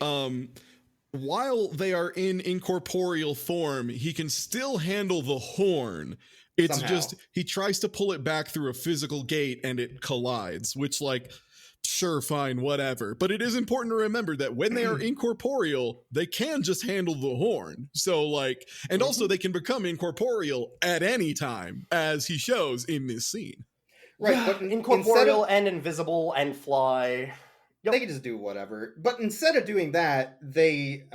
while they are in incorporeal form, he can still handle the horn. It's somehow. Just he tries to pull it back through a physical gate and it collides, which, like, sure, fine, whatever. But it is important to remember that when they are incorporeal, they can just handle the horn. So, like, and also they can become incorporeal at any time, as he shows in this scene. Right, Yeah, but incorporeal and invisible and fly. They can just do whatever. But instead of doing that, they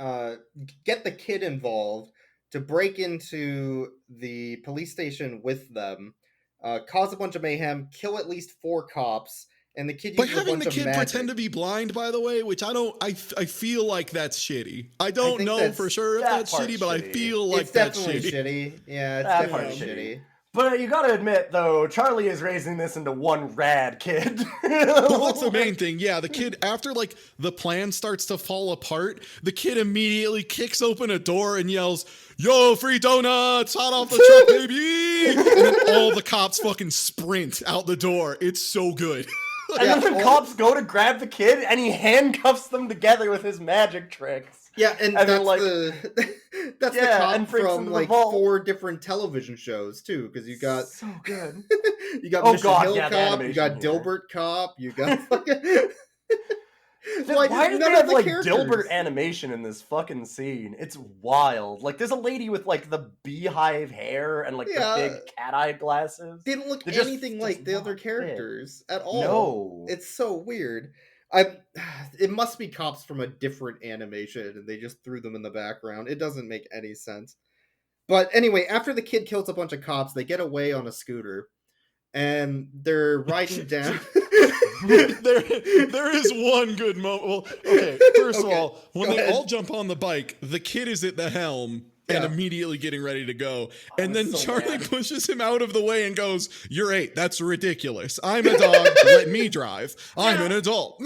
get the kid involved to break into the police station with them, cause a bunch of mayhem, kill at least 4 cops, and the kid By uses a having bunch the of kid magic. pretend to be blind, by the way, which I feel like that's shitty. I don't know for sure if that's shitty, but I feel like it's that's definitely shitty. Yeah, it's That definitely part's shitty. But you gotta admit, though, Charlie is raising this into one rad kid. Well, that's the main thing. Yeah, the kid, after, like, the plan starts to fall apart, the kid immediately kicks open a door and yells, "Yo, free donuts, hot off the truck, baby!" And then all the cops fucking sprint out the door. It's so good. And then the cops go to grab the kid, and he handcuffs them together with his magic tricks. Yeah, and then, that's like, that's the and cop freaks from into the like vault. 4 different television shows too, because you got so good. You got Oh, Mission God, Hill yeah, the Cop, you got animation here. Dilbert Cop, you got fucking. Why did none they of have the like characters- Dilbert animation in this fucking scene? It's wild. Like there's a lady with like the beehive hair and like Yeah. the big cat-eye glasses. They don't look They're just- anything just like the other not characters at all. No. It's so weird. It must be cops from a different animation, and they just threw them in the background. It doesn't make any sense. But anyway, after the kid kills a bunch of cops, they get away on a scooter, and they're riding down. there is one good moment. Well, okay, first of Okay, all, when go they ahead. all jump on the bike, the kid is at the helm and Yeah. immediately getting ready to go. And then so Charlie mad. pushes him out of the way and goes, "You're 8. That's ridiculous. I'm a dog. Let me drive. I'm an adult."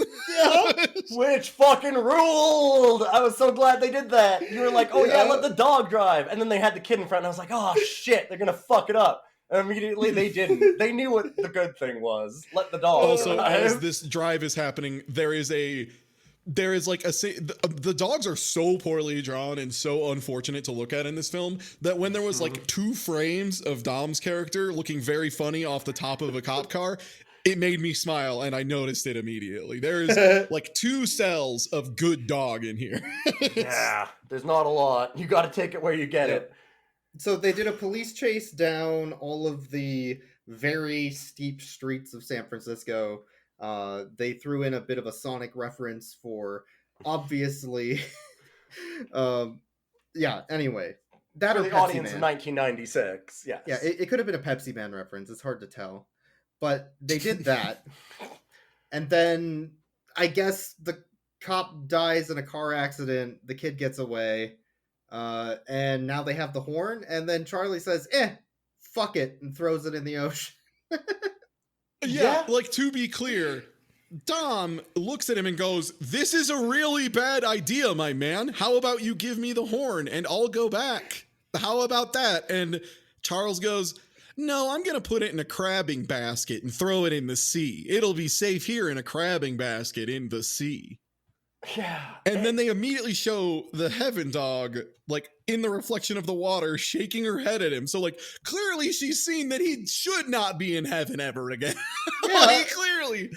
Which fucking ruled! I was so glad they did that. You were like, oh yeah, Yeah. let the dog drive. And then they had the kid in front, and I was like, oh shit, they're gonna fuck it up. And immediately they didn't. They knew what the good thing was. Let the dog Also, drive. as this drive is happening, there is like the dogs are so poorly drawn and so unfortunate to look at in this film that when there was like 2 frames of Dom's character looking very funny off the top of a cop car, it made me smile and I noticed it immediately. There is like 2 cells of good dog in here. Yeah, there's not a lot. You gotta take it where you get it. So they did a police chase down all of the very steep streets of San Francisco. They threw in a bit of a Sonic reference for obviously. Yeah. Anyway, that For or the Pepsi audience Man. of 1996, yes. Yeah, it could have been a Pepsi Man reference. It's hard to tell, but they did that, and then I guess the cop dies in a car accident. The kid gets away. And now they have the horn, and then Charlie says, fuck it, and throws it in the ocean. Yeah, like to be clear, Dom looks at him and goes, "This is a really bad idea, my man. How about you give me the horn and I'll go back? How about that?" And Charles goes, "No, I'm going to put it in a crabbing basket and throw it in the sea. It'll be safe here in a crabbing basket in the sea." Yeah. And then they immediately show the heaven dog, like, in the reflection of the water, shaking her head at him. So, like, clearly she's seen that he should not be in heaven ever again. Like, clearly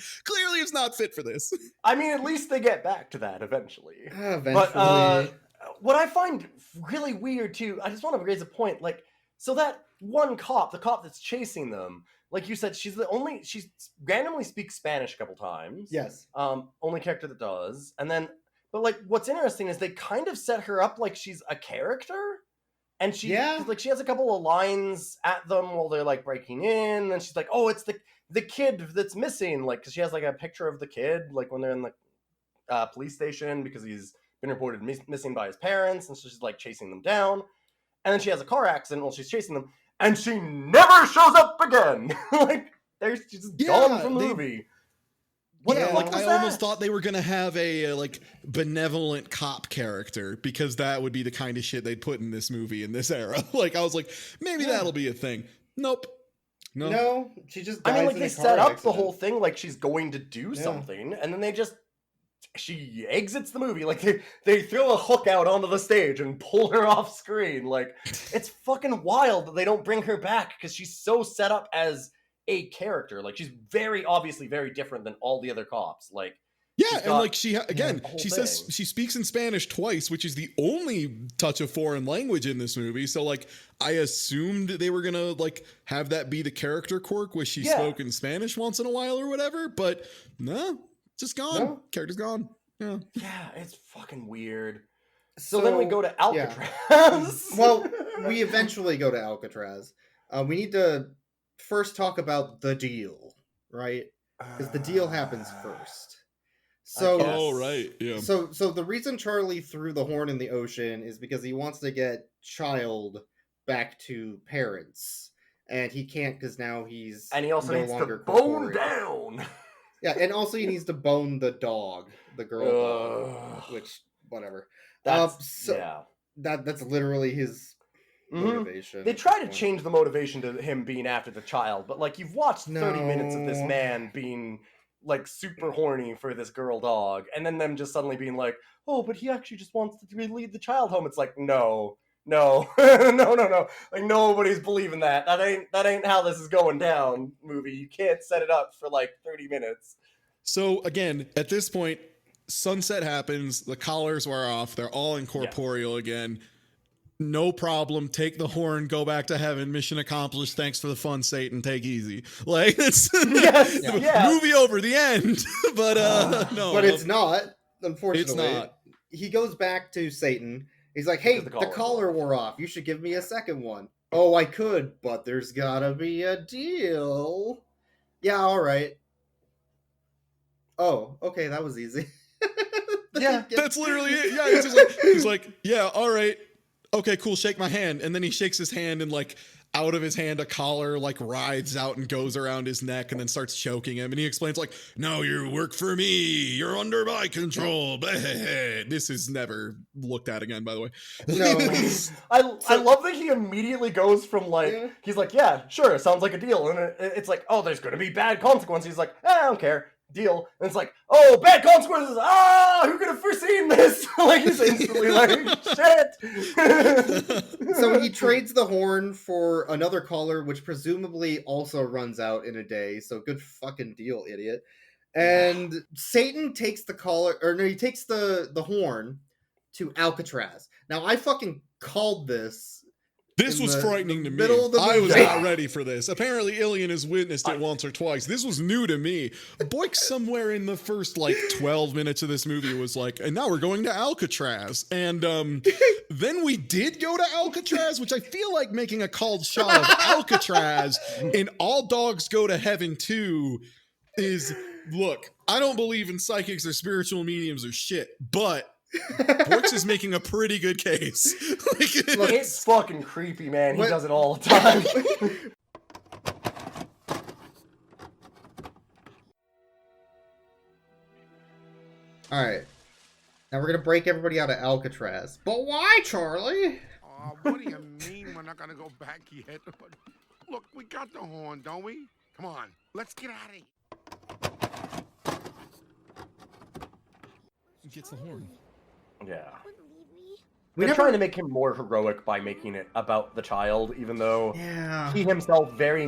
is not fit for this. I mean, at least they get back to that eventually. Eventually. But what I find really weird too, I just want to raise a point. Like, so that one cop, the cop that's chasing them, like you said, she randomly speaks Spanish a couple times. Yes. Only character that does. And then, but like, what's interesting is they kind of set her up like she's a character. And she has a couple of lines at them while they're like breaking in. And she's like, oh, it's the kid that's missing. Like, cause she has like a picture of the kid, like when they're in the police station because he's been reported missing by his parents. And so she's like chasing them down. And then she has a car accident while she's chasing them. And she never shows up again. Like, she's just gone from the movie. I almost thought they were gonna have a like benevolent cop character because that would be the kind of shit they'd put in this movie in this era. Like I was like, maybe that'll be a thing. Nope. No, she just dies I mean, like in they a car set up the accident. whole thing like she's going to do something, and then she exits the movie. Like they throw a hook out onto the stage and pull her off screen. Like it's fucking wild that they don't bring her back because she's so set up as a character. Like, she's very obviously very different than all the other cops. Like, Yeah, and like the whole she says thing. she speaks in Spanish twice, which is the only touch of foreign language in this movie. So like I assumed they were gonna like have that be the character quirk, where she spoke in Spanish once in a while or whatever, but no, just gone. No? Character's gone. Yeah. Yeah, it's fucking weird. So then we go to Alcatraz. Yeah. Well, we eventually go to Alcatraz. We need to first talk about the deal, right? Because the deal happens first. So, oh right, yeah. So the reason Charlie threw the horn in the ocean is because he wants to get Child back to parents, and he can't because now he's and he also no needs longer to bone corporeal. down. Yeah, and also he needs to bone the dog, the girl dog, which whatever. That's that's literally his motivation. They try to change the motivation to him being after the child, but like you've watched 30 minutes of this man being like super horny for this girl dog, and then them just suddenly being like, oh, but he actually just wants to lead the child home. It's like, no, no. Like nobody's believing that. That ain't how this is going down, movie. You can't set it up for like 30 minutes. So again, at this point, sunset happens, the collars wear off, they're all incorporeal again. No problem. Take the horn, go back to heaven. Mission accomplished. Thanks for the fun, Satan. Take easy. Like it's movie over. The end. But no. But it's not. Unfortunately, it's not. He goes back to Satan. He's like, "Hey, the collar wore off. You should give me a second one." Oh, I could, but there's gotta be a deal. Yeah, all right. Oh, okay, that was easy. Yeah, that's literally it. Yeah, it's just like, he's like, yeah, all right. Okay, cool, shake my hand. And then he shakes his hand and like out of his hand a collar like writhes out and goes around his neck and then starts choking him. And he explains like, no, you work for me. You're under my control. This is never looked at again, by the way. No. I love that he immediately goes from like, he's like, yeah, sure, sounds like a deal. And it's like, oh, there's going to be bad consequences. He's like, I don't care. Deal. And it's like, oh, bad consequences. Who could have foreseen this? Like, he's instantly like, shit. So he trades the horn for another collar, which presumably also runs out in a day. So good fucking deal, idiot. And Satan takes the collar, or no, he takes the horn to Alcatraz. Now, I fucking called this. This was frightening to me. I was not ready for this. Apparently, Ilyon has witnessed it once or twice. This was new to me. Boyks somewhere in the first, 12 minutes of this movie was like, and now we're going to Alcatraz. And then we did go to Alcatraz, which I feel like making a called shot of Alcatraz in All Dogs Go to Heaven 2 is, look, I don't believe in psychics or spiritual mediums or shit, but Boyks is making a pretty good case. Look, it's fucking creepy, man. He does it all the time. Alright. Now we're gonna break everybody out of Alcatraz. But why, Charlie? What do you mean we're not gonna go back yet? Look, we got the horn, don't we? Come on, let's get out of here. He gets the horn. Yeah. They're trying to make him more heroic by making it about the child, even though he himself very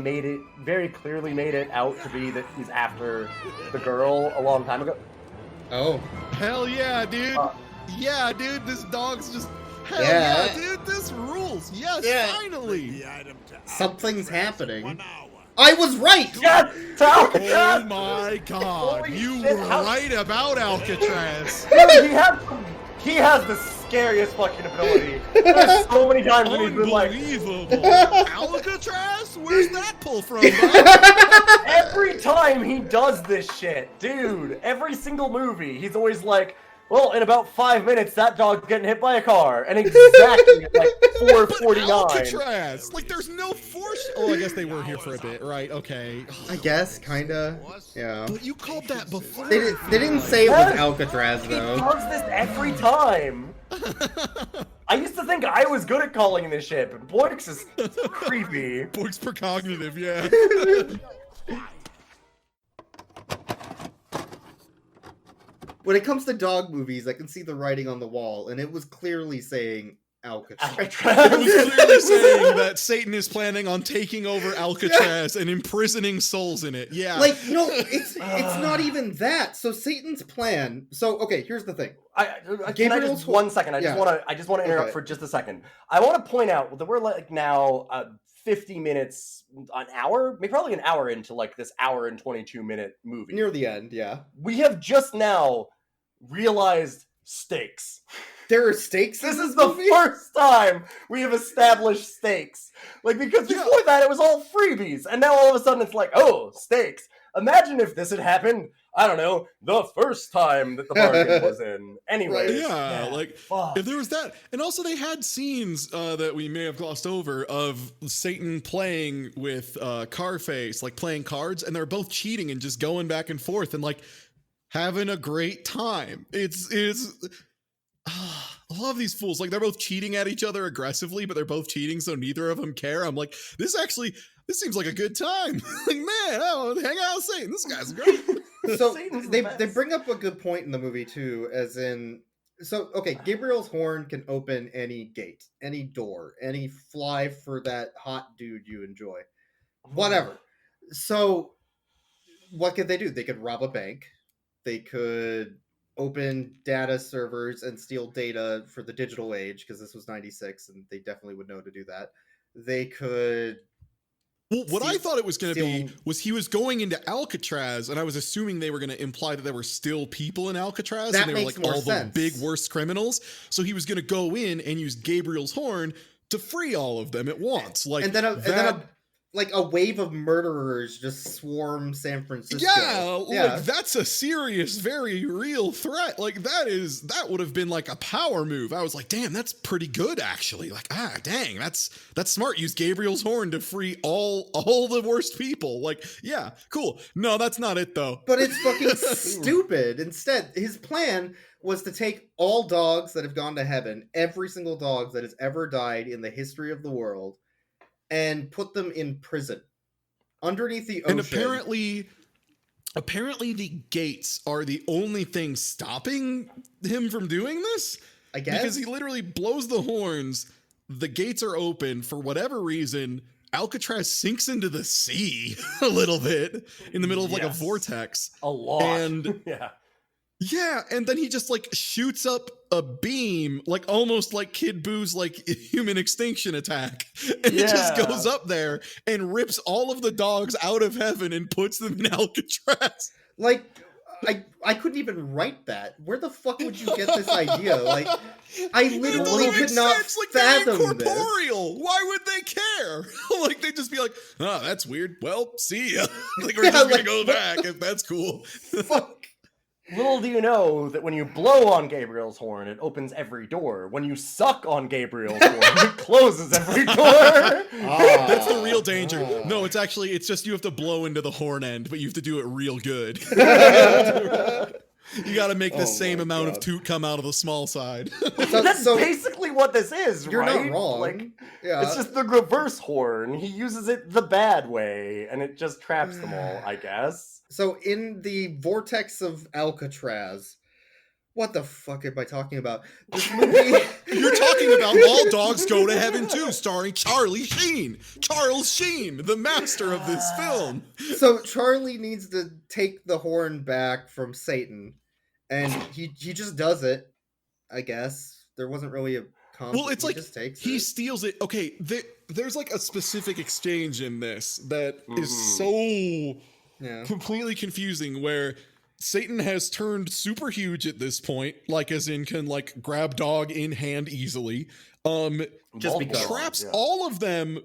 clearly made it out to be that he's after the girl a long time ago. Oh. Hell yeah, dude. Yeah, dude, this dog's just... Hell yeah, dude, this rules. Yes, finally. Something's happening. I was right! Yes! Oh my god, you were right about Alcatraz. He has the scariest fucking ability. There's so many times when he's been like... Unbelievable. Alcatraz? Where's that pull from, bud? Every time he does this shit, dude, every single movie, he's always like, well, in about 5 minutes, that dog's getting hit by a car. And exactly at like 4:49. Alcatraz! Like, there's no force... Oh, I guess they were here for a bit, right? Okay. I guess, kinda. Yeah. But you called that before. They didn't say it was Alcatraz, though. He does this every time. I used to think I was good at calling this shit, but Boyks is creepy. Boyks precognitive, yeah. When it comes to dog movies, I can see the writing on the wall, and it was clearly saying Alcatraz. It was clearly saying that Satan is planning on taking over Alcatraz and imprisoning souls in it. Yeah. Like, no, it's not even that. So Satan's plan. So okay, here's the thing. Can I just 1 second? I just want to interrupt for just a second. I want to point out that we're like now 50 minutes, an hour, maybe probably an hour into like this hour and 22-minute movie. Near the end, yeah. We have just now realized stakes. There are stakes. This is the first time we have established stakes. Like, because before that it was all freebies, and now all of a sudden it's like, oh, stakes. Imagine if this had happened, I don't know, the first time that the bargain was in. Anyways. Yeah, like, if there was that. And also they had scenes that we may have glossed over of Satan playing with Carface, like playing cards, and they're both cheating and just going back and forth and like having a great time. It's I love these fools. Like, they're both cheating at each other aggressively, but they're both cheating, so neither of them care. I'm like, this seems like a good time. Like, man, I'll hang out with Satan. This guy's great. So they bring up a good point in the movie too, as in, so okay, Gabriel's horn can open any gate, any door, any fly for that hot dude you enjoy, whatever. So what could they do? They could rob a bank. They could open data servers and steal data for the digital age, because this was 96 and they definitely would know to do that. They could... Well, what I thought it was going to be was he was going into Alcatraz, and I was assuming they were going to imply that there were still people in Alcatraz, and they were like all the big worst criminals. So he was going to go in and use Gabriel's horn to free all of them at once. Like, and then a wave of murderers just swarm San Francisco. Yeah, like that's a serious, very real threat. Like that would have been like a power move. I was like, damn, that's pretty good actually. Like, dang, that's smart. Use Gabriel's horn to free all the worst people. Like, yeah, cool. No, that's not it though. But it's fucking stupid. Instead, his plan was to take all dogs that have gone to heaven, every single dog that has ever died in the history of the world, and put them in prison underneath the ocean. And apparently the gates are the only thing stopping him from doing this. I guess. Because he literally blows the horns, the gates are open for whatever reason. Alcatraz sinks into the sea a little bit in the middle of like a vortex. A lot. And yeah, and then he just like shoots up a beam, like almost like Kid Boo's like human extinction attack. And it just goes up there and rips all of the dogs out of heaven and puts them in Alcatraz. Like, I couldn't even write that. Where the fuck would you get this idea? Like, I literally could not fathom this. Why would they care? Like, they'd just be like, oh, that's weird. Well, see ya. Like, we're just gonna go back if that's cool. Fuck. Little do you know that when you blow on Gabriel's horn, it opens every door. When you suck on Gabriel's horn, it closes every door. That's the real danger. No, it's just you have to blow into the horn end, but you have to do it real good. You got to make the same amount of toot come out of the small side. That's basically what this is, you're right? You're not wrong. Like, it's just the reverse horn. He uses it the bad way, and it just traps them all, I guess. So in the vortex of Alcatraz, what the fuck am I talking about? This movie... You're talking about All Dogs Go to Heaven 2, starring Charlie Sheen. Charles Sheen, the master of this film. So Charlie needs to take the horn back from Satan, and he just does it, I guess. There wasn't really a... Well, it's like he steals it. Okay, there's like a specific exchange in this that is so... completely confusing, where Satan has turned super huge at this point, like as in can like grab dog in hand easily. Just because traps all of them,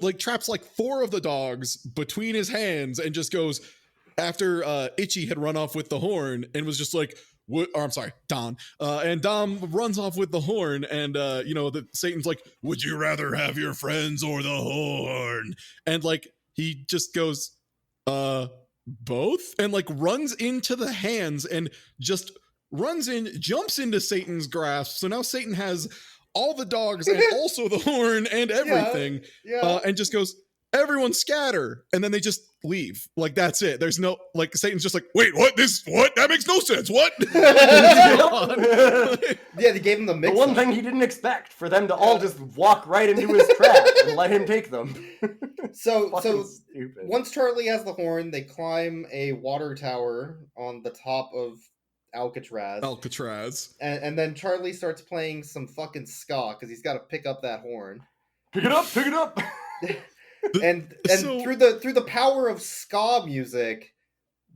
like traps like 4 of the dogs between his hands, and just goes after Itchy had run off with the horn and was just like, Don. And Dom runs off with the horn, and Satan's like, would you rather have your friends or the horn? And like he just goes, both, and like runs into the hands and just jumps into Satan's grasp. So now Satan has all the dogs and also the horn and everything. And just goes, everyone scatter, and then they just leave. Like, that's it. There's no, like, Satan's just like, wait, what? That makes no sense. What? Yeah, they gave him the mix. The one thing he didn't expect, for them to all just walk right into his trap and let him take them. So Stupid. once Charlie has the horn, they climb a water tower on the top of Alcatraz. And then Charlie starts playing some fucking ska because he's got to pick up that horn. Pick it up. and So- through the power of ska music,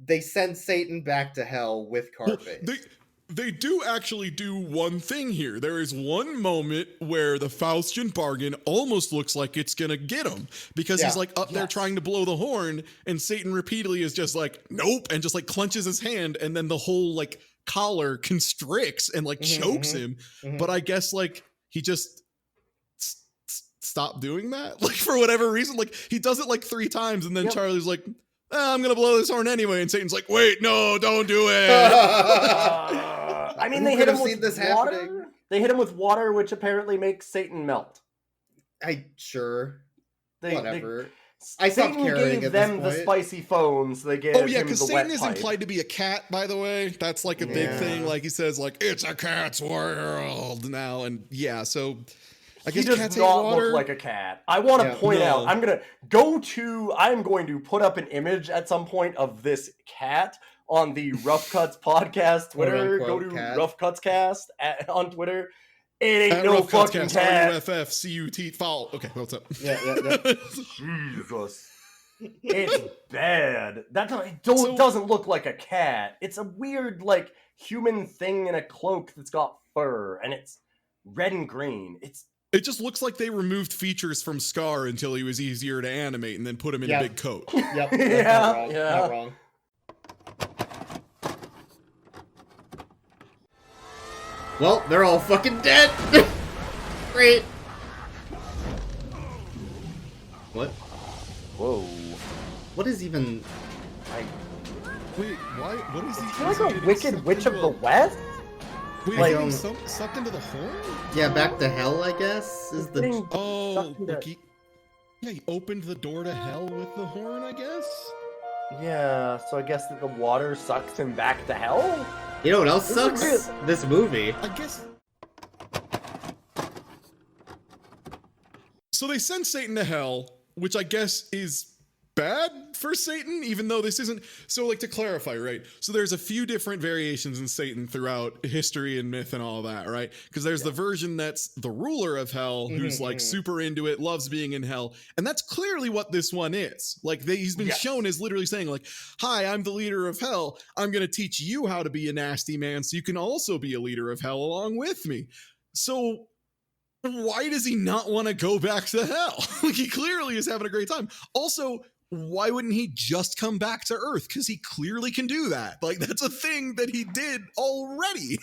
they send Satan back to hell with Carface. They do actually do one thing here. There is one moment where the Faustian bargain almost looks like it's gonna get him, because he's like up there trying to blow the horn, and Satan repeatedly is just like, nope, and just like clenches his hand, and then the whole like collar constricts and like chokes him. But I guess like he just stopped doing that, like, for whatever reason. Like, he does it like 3 times, and then Charlie's like, I'm gonna blow this horn anyway, and Satan's like, wait, no, don't do it. I mean, Who they hit could him have seen with this water. happening? They hit him with water, which apparently makes Satan melt. Whatever. I stopped Satan caring gave at them this the point. spicy phones. They gave Oh yeah, him because the Satan wet is pipe. implied to be a cat, by the way. That's like a big thing. Like, he says, like, it's a cat's world now, and yeah. So I guess he does cats not hate water. look like a cat. I want to point out. I'm going to put up an image at some point of this cat on the Rough Cuts podcast Twitter. Go to cat. Rough Cuts Cast on Twitter. It ain't At no Rough Cuts fucking Cast, cat. RUFF CUT. Okay, what's up? Yeah. Jesus. It's bad. That doesn't look like a cat. It's a weird, like, human thing in a cloak that's got fur, and it's red and green. It just looks like they removed features from Scar until he was easier to animate, and then put him in a big coat. Yep. That's Yeah, not wrong. Well, they're all fucking dead. Great. What? Whoa. What is even? Wait, why? What is he? Is he like a wicked witch of the West? Wait, Like, like, sucked into the horn? Yeah, back to hell, I guess. Is the Getting Oh, sucked into- like he opened the door to hell with the horn, I guess? Yeah, so I guess that the water sucks him back to hell? You know what else This is sucks? This movie. I guess. So they send Satan to hell, which I guess is bad for Satan, even though this isn't. So, like, to clarify, right? So there's a few different variations in Satan throughout history and myth and all that, right? Because there's the version that's the ruler of hell, who's like super into it, loves being in hell, and that's clearly what this one is. Like, he's been shown as literally saying, like, "Hi, I'm the leader of hell. I'm going to teach you how to be a nasty man, so you can also be a leader of hell along with me." So why does he not want to go back to hell? Like, he clearly is having a great time. Also, why wouldn't he just come back to Earth? Because he clearly can do that. Like, that's a thing that he did already.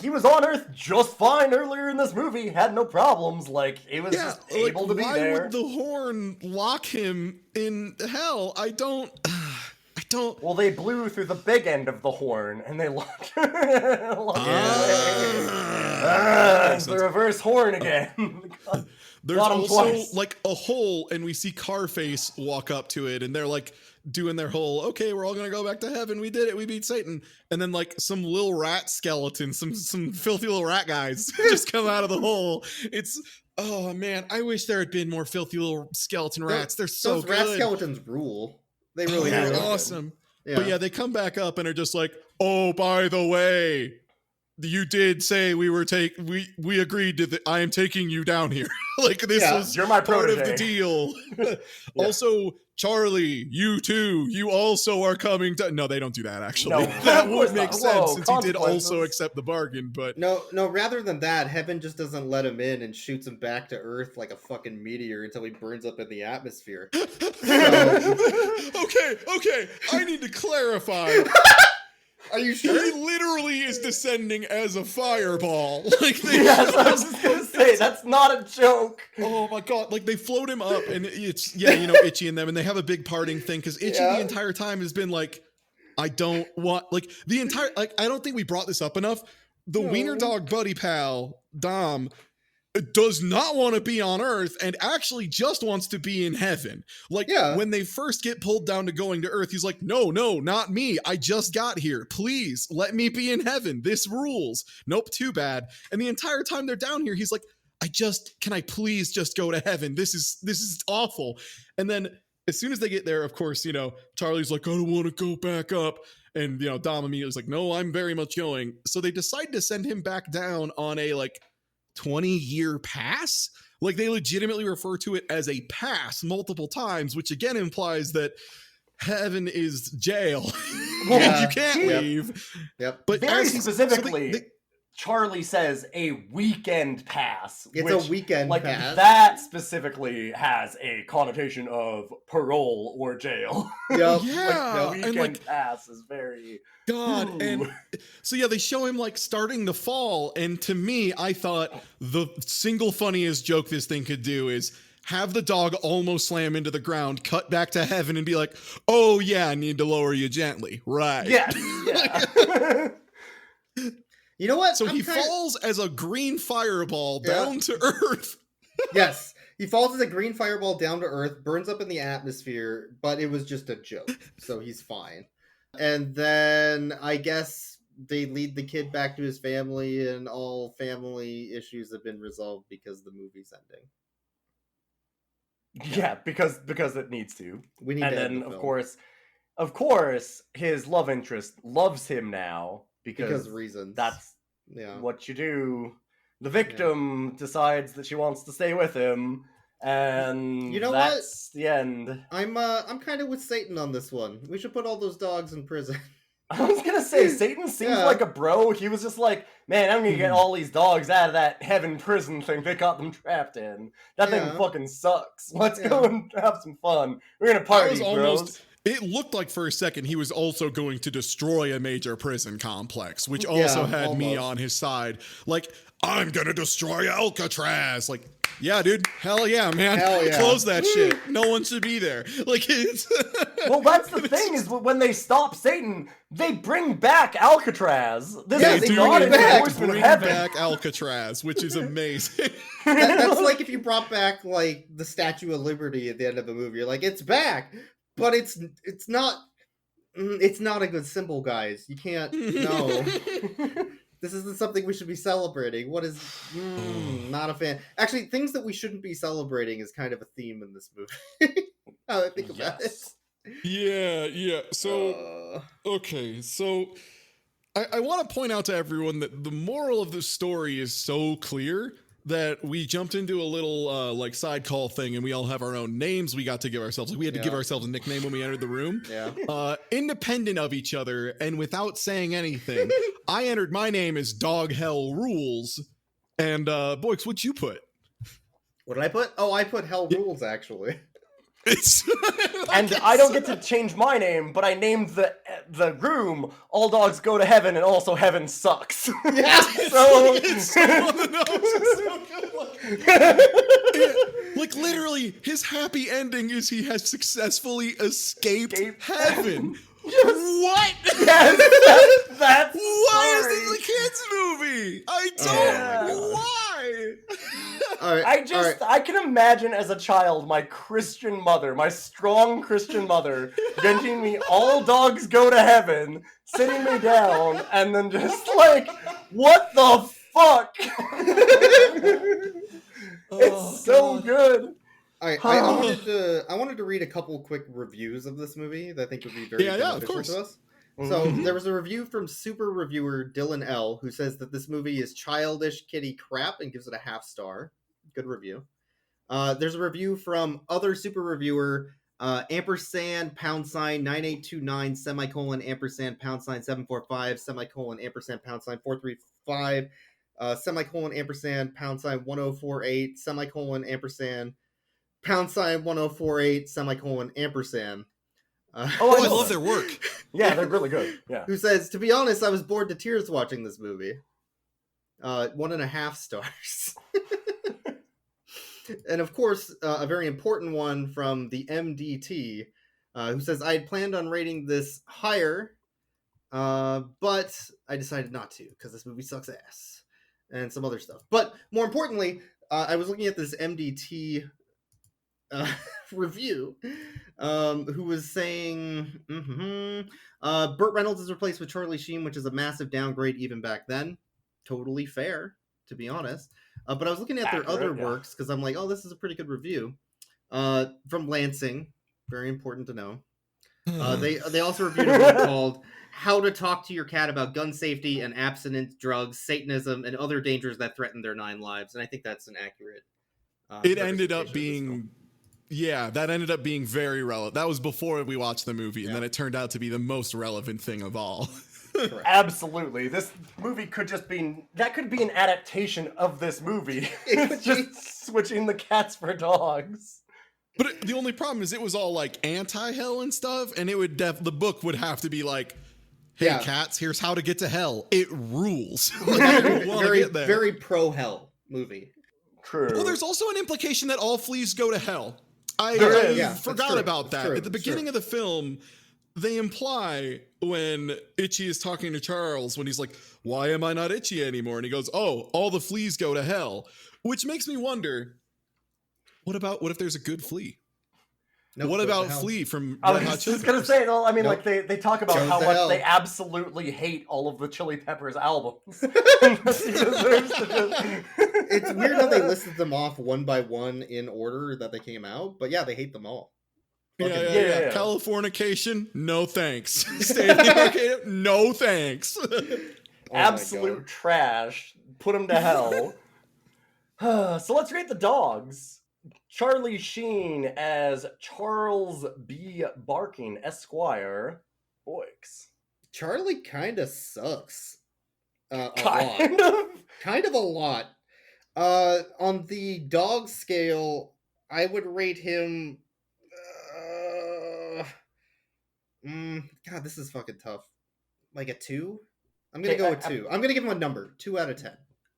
He was on Earth just fine earlier in this movie, had no problems. Like, he was just able to be why there. would the horn lock him in hell? I don't. Well, they blew through the big end of the horn, and they locked it it's the reverse horn again. There's Got him also twice. like a hole, and we see Carface walk up to it, and they're like doing their whole, okay, we're all gonna go back to heaven. We did it. We beat Satan. And then like some little rat skeletons, some filthy little rat guys just come out of the hole. It's, oh man, I wish there had been more filthy little skeleton rats. They're so those good. rat skeletons rule. They really They're do. awesome. Yeah. But yeah, they come back up and are just like, oh, by the way, you did say we agreed to I am taking you down here. Like, this was you're my part of the protege. deal. Also, Charlie, you too. You also are coming to. No, they don't do that. Actually, No, that of would course make not. sense Whoa, since he did also consequences. accept the bargain. But No, rather than that, heaven just doesn't let him in and shoots him back to Earth like a fucking meteor until he burns up in the atmosphere. okay, I need to clarify. Are you sure? He literally is descending as a fireball. Like, Yes, I was just gonna say, that's not a joke. Oh my god, like they float him up, and it's, yeah, you know, Itchy and them, and they have a big parting thing, because Itchy the entire time has been like, I don't want, like, the entire, like, I don't think we brought this up enough. The wiener dog buddy pal, Dom, does not want to be on Earth and actually just wants to be in heaven. Like, when they first get pulled down to going to Earth, he's like, no, not me. I just got here. Please let me be in heaven. This rules. Nope, too bad. And the entire time they're down here, he's like, can I please just go to heaven? This is awful. And then as soon as they get there, of course, Charlie's like, I don't want to go back up. And, Dom immediately is like, no, I'm very much going. So they decide to send him back down on a 20-year pass. Like, they legitimately refer to it as a pass multiple times, which again implies that heaven is jail. You can't leave. Yep. But very specifically, Charlie says a weekend pass. It's a weekend pass. That specifically has a connotation of parole or jail. Yep. The weekend pass is very... God. And so they show him starting the fall, and to me, I thought the single funniest joke this thing could do is have the dog almost slam into the ground, cut back to heaven, and be like, oh yeah, I need to lower you gently. Right. Yes. Yeah. You know what? So he falls as a green fireball down to Earth. Yes. He falls as a green fireball down to Earth, burns up in the atmosphere, but it was just a joke. So he's fine. And then I guess they lead the kid back to his family, and all family issues have been resolved because the movie's ending. Yeah, because it needs to. We need and to then end the of course, his love interest loves him now because reasons. That's what you do. The victim decides that she wants to stay with him, and that's the end. I'm kind of with Satan on this one. We should put all those dogs in prison. I was gonna say, Satan seems like a bro. He was just like, man, I'm gonna get all these dogs out of that heaven prison thing they got them trapped in. That thing fucking sucks. Let's go and have some fun. We're gonna party, bros. It looked like for a second he was also going to destroy a major prison complex, which also had me on his side. Like, I'm gonna destroy Alcatraz. Like, yeah, dude. Hell yeah, man. Hell yeah. Close that shit. No one should be there. Like, it's... Well, that's the thing, is when they stop Satan, they bring back Alcatraz. They do bring back Alcatraz, which is amazing. That's like if you brought back, the Statue of Liberty at the end of a movie. You're like, it's back! But it's not a good symbol, guys. You can't, no. This isn't something we should be celebrating. What is, not a fan. Actually, things that we shouldn't be celebrating is kind of a theme in this movie. Now that I think about it. Yeah. So, okay. So, I want to point out to everyone that the moral of this story is so clear that we jumped into a little side call thing, and we all have our own names we got to give ourselves. We had to give ourselves a nickname when we entered the room. Yeah. Independent of each other and without saying anything. I entered my name as Dog Hell Rules. And Boyks, what'd you put? What did I put? Oh, I put Hell Rules, actually. And I don't get to change my name, but I named the room All Dogs Go to Heaven, and also Heaven Sucks. Yeah. So it's so on the nose. It's so good. Like, literally, his happy ending is he has successfully escaped heaven. What? Yes, that's why is this a kids movie? I don't. Why? All right, I can imagine as a child my Christian mother, my strong Christian mother, getting me All Dogs Go to Heaven, sitting me down, and then just like, what the fuck? It's so good. All right, I wanted to read a couple quick reviews of this movie that I think would be very beneficial to us. So there was a review from super reviewer Dylan L, who says that this movie is childish kitty crap and gives it a 0.5 star. Good review. There's a review from other super reviewer ampersand #9829 ;ampersand #745 ;ampersand #435 ampersand #1048 ampersand #1048 ampersand. I love their work. Yeah, they're really good. Yeah. Who says, to be honest, I was bored to tears watching this movie. 1.5 stars. And of course, a very important one from the MDT, who says, I had planned on rating this higher, but I decided not to, because this movie sucks ass. And some other stuff. But more importantly, I was looking at this MDT review, who was saying, Burt Reynolds is replaced with Charlie Sheen, which is a massive downgrade even back then. Totally fair, to be honest. But I was looking at their other works because I'm like, oh, this is a pretty good review. From Lansing, very important to know. They also reviewed a book called How to Talk to Your Cat About Gun Safety and Abstinence, Drugs, Satanism, and Other Dangers That Threaten Their 9 Lives. And I think that's an accurate it ended up being... Yeah, that ended up being very relevant. That was before we watched the movie, and then it turned out to be the most relevant thing of all. Absolutely. This movie could just be... That could be an adaptation of this movie. It's just switching the cats for dogs. But the only problem is it was all like anti-hell and stuff, and it would the book would have to be like, hey, cats, here's how to get to hell. It rules. Very pro-hell movie. True. Well, there's also an implication that all fleas go to hell. I forgot about that. At the beginning of the film, they imply when Itchy is talking to Charles, when he's like, why am I not itchy anymore? And he goes, oh, all the fleas go to hell. Which makes me wonder, what if there's a good flea? Nope, what about Flea from I was just going to say, though, I mean, like, they talk about how much they absolutely hate all of the Chili Peppers albums. It's weird how they listed them off one by one in order that they came out, but yeah, they hate them all. Yeah. Californication, no thanks. Standing Arcade, no thanks. Absolute trash. Put them to hell. So let's rate the dogs. Charlie Sheen as Charles B. Barking, Esquire, Boyks. Charlie kind of sucks. Kind of? Kind of a lot. On the dog scale, I would rate him... God, this is fucking tough. Like a 2? I'm going to go with 2. I'm going to give him a number. 2 out of 10.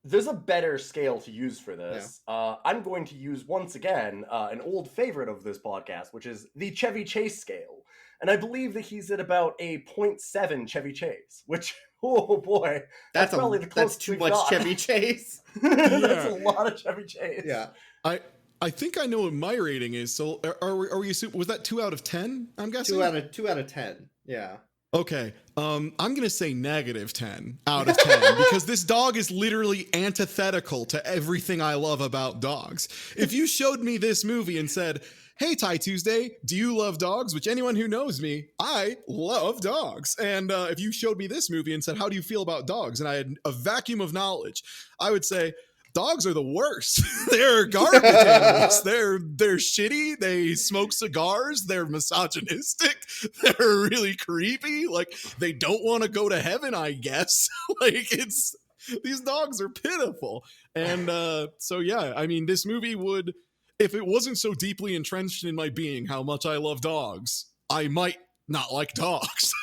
There's a better scale to use for this. Yeah. I'm going to use, once again, an old favorite of this podcast, which is the Chevy Chase scale. And I believe that he's at about a 0.7 Chevy Chase, which, oh boy, that's probably the closest. That's too much Chevy Chase. That's a lot of Chevy Chase. Yeah. I think I know what my rating is. So are we was that 2 out of 10? I'm guessing 2 out of 10. Yeah. Okay, I'm gonna say -10 out of 10 because this dog is literally antithetical to everything I love about dogs. If you showed me this movie and said, hey, TieTuesday, do you love dogs? Which anyone who knows me, I love dogs. And if you showed me this movie and said, how do you feel about dogs? And I had a vacuum of knowledge, I would say, dogs are the worst. They're garbage animals. They're shitty. They smoke cigars. They're misogynistic. They're really creepy. Like, they don't want to go to heaven, I guess. Like, these dogs are pitiful. And so, yeah, I mean, this movie would, if it wasn't so deeply entrenched in my being how much I love dogs, I might not like dogs.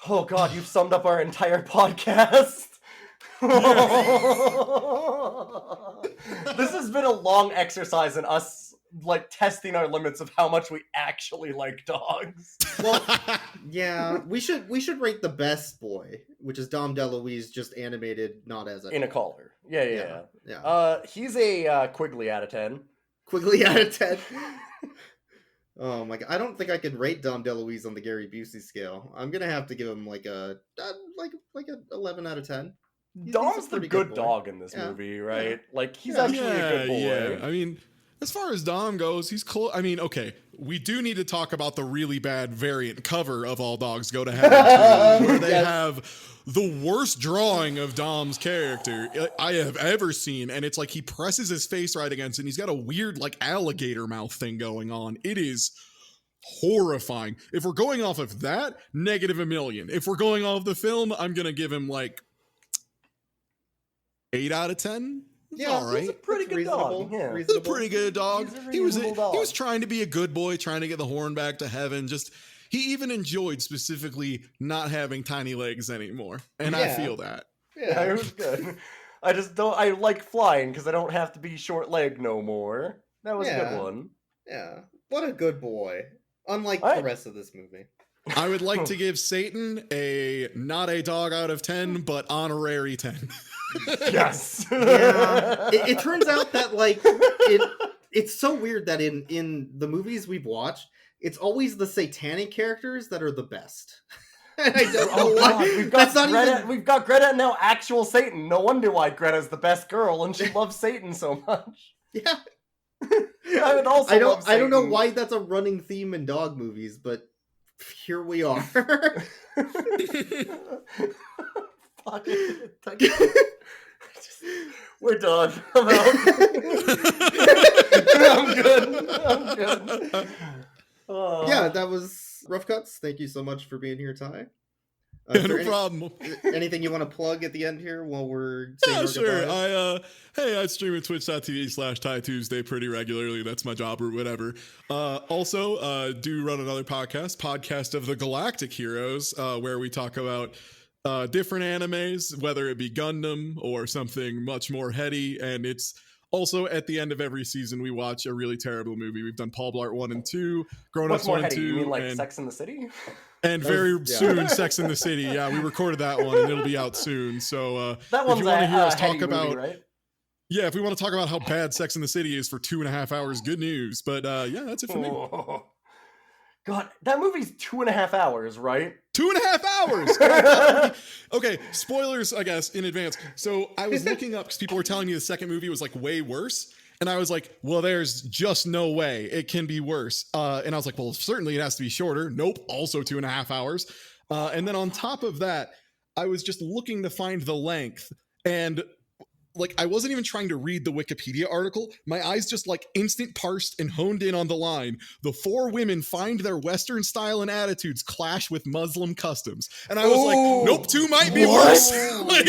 Oh, God, you've summed up our entire podcast. This has been a long exercise in us like testing our limits of how much we actually like dogs. Well, yeah, we should rate the best boy, which is Dom DeLuise, just animated, not as in a collar. Yeah. He's a Quigley out of 10. Quigley out of 10. Oh my god, I don't think I could rate Dom DeLuise on the Gary Busey scale. I'm gonna have to give him like a 11 out of 10. Dom's the good dog in this movie, right? Yeah. Like, he's actually a good boy. Yeah. I mean, as far as Dom goes, he's close. I mean, okay, we do need to talk about the really bad variant cover of All Dogs Go to Heaven, where they have the worst drawing of Dom's character I have ever seen, and it's like he presses his face right against it, and he's got a weird, like, alligator mouth thing going on. It is horrifying. If we're going off of that, -1 million. If we're going off the film, I'm gonna give him, like, 8 out of 10. Yeah, all right. He's a pretty good dog. Yeah. He's a pretty good dog. He was trying to be a good boy, trying to get the horn back to heaven. Just he even enjoyed specifically not having tiny legs anymore, and I feel that. Yeah, it was good. I just don't. I like flying because I don't have to be short legged no more. That was a good one. Yeah, what a good boy. Unlike the rest of this movie. I would like to give Satan a not a dog out of 10, but honorary 10. Yes. Yeah. It turns out that like it's so weird that in the movies we've watched, it's always the satanic characters that are the best. And I don't know why. We've got Greta and now actual Satan. No wonder why Greta's the best girl and she loves Satan so much. Yeah. I would also love Satan. I don't know why that's a running theme in dog movies, but here we are. Fuck it. We're done. I'm out. I'm good. Yeah, that was Rough Cuts. Thank you so much for being here, Ty. No problem. Anything you want to plug at the end here while we're saying our sure. goodbyes? I stream at twitch.tv/TieTuesday pretty regularly. That's my job or whatever. Also, do run another podcast of the Galactic Heroes, where we talk about different animes, whether it be Gundam or something much more heady. And it's also at the end of every season, we watch a really terrible movie. We've done Paul Blart 1 and 2, Grown Ups 1 and 2. You mean like Sex in the City? And very soon, Sex in the City. Yeah, we recorded that one, and it'll be out soon. So that one's if you want to hear us talk movie, about, right? Yeah, if we want to talk about how bad Sex in the City is for 2.5 hours, good news. But yeah, that's it for me. God, that movie's 2.5 hours, right? 2.5 hours. Okay, spoilers, I guess, in advance. So I was looking up because people were telling me the second movie was like way worse. And I was like, well, there's just no way it can be worse. And I was like, well, certainly it has to be shorter. Nope, also 2.5 hours. And then on top of that, I was just looking to find the length. And like, I wasn't even trying to read the Wikipedia article. My eyes just like instant parsed and honed in on the line. The 4 women find their Western style and attitudes clash with Muslim customs. And I was like, nope, 2 might be worse. What?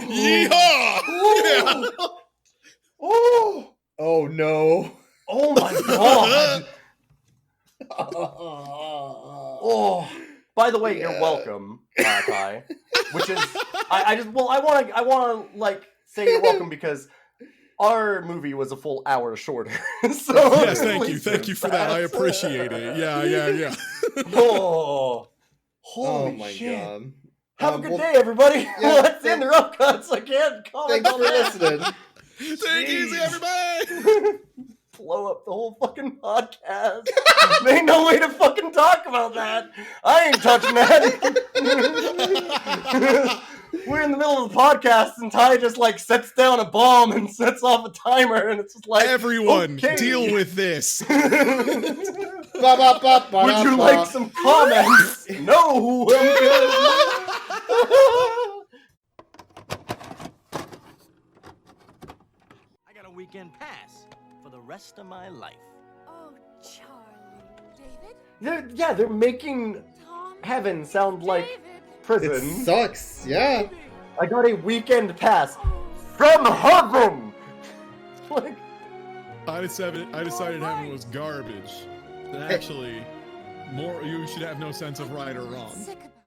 Yeehaw! Yeah. Oh no. Oh my god. Oh. By the way, you're welcome, Ty. Which is I wanna like say you're welcome because our movie was a full hour shorter. So yes, thank you for that. I appreciate it. Yeah. Oh, holy my shit. god. Have a good day, everybody. Yeah, Let's end the Rough Cuts. I can't comment Thanks on for that. listening. Take it easy, everybody. Blow up the whole fucking podcast. There ain't no way to fucking talk about that. I ain't touching that. We're in the middle of the podcast and Ty just like sets down a bomb and sets off a timer and it's just like, everyone, okay. deal with this. Would you like some comments? No, I'm good. I got a weekend pass for the rest of my life. Oh, Charlie. David? They're making Tom? heaven sound like David? prison. It sucks, yeah. I got a weekend pass from heaven. Like, I decided heaven was garbage. That actually, you should have no sense of right or wrong. Sick of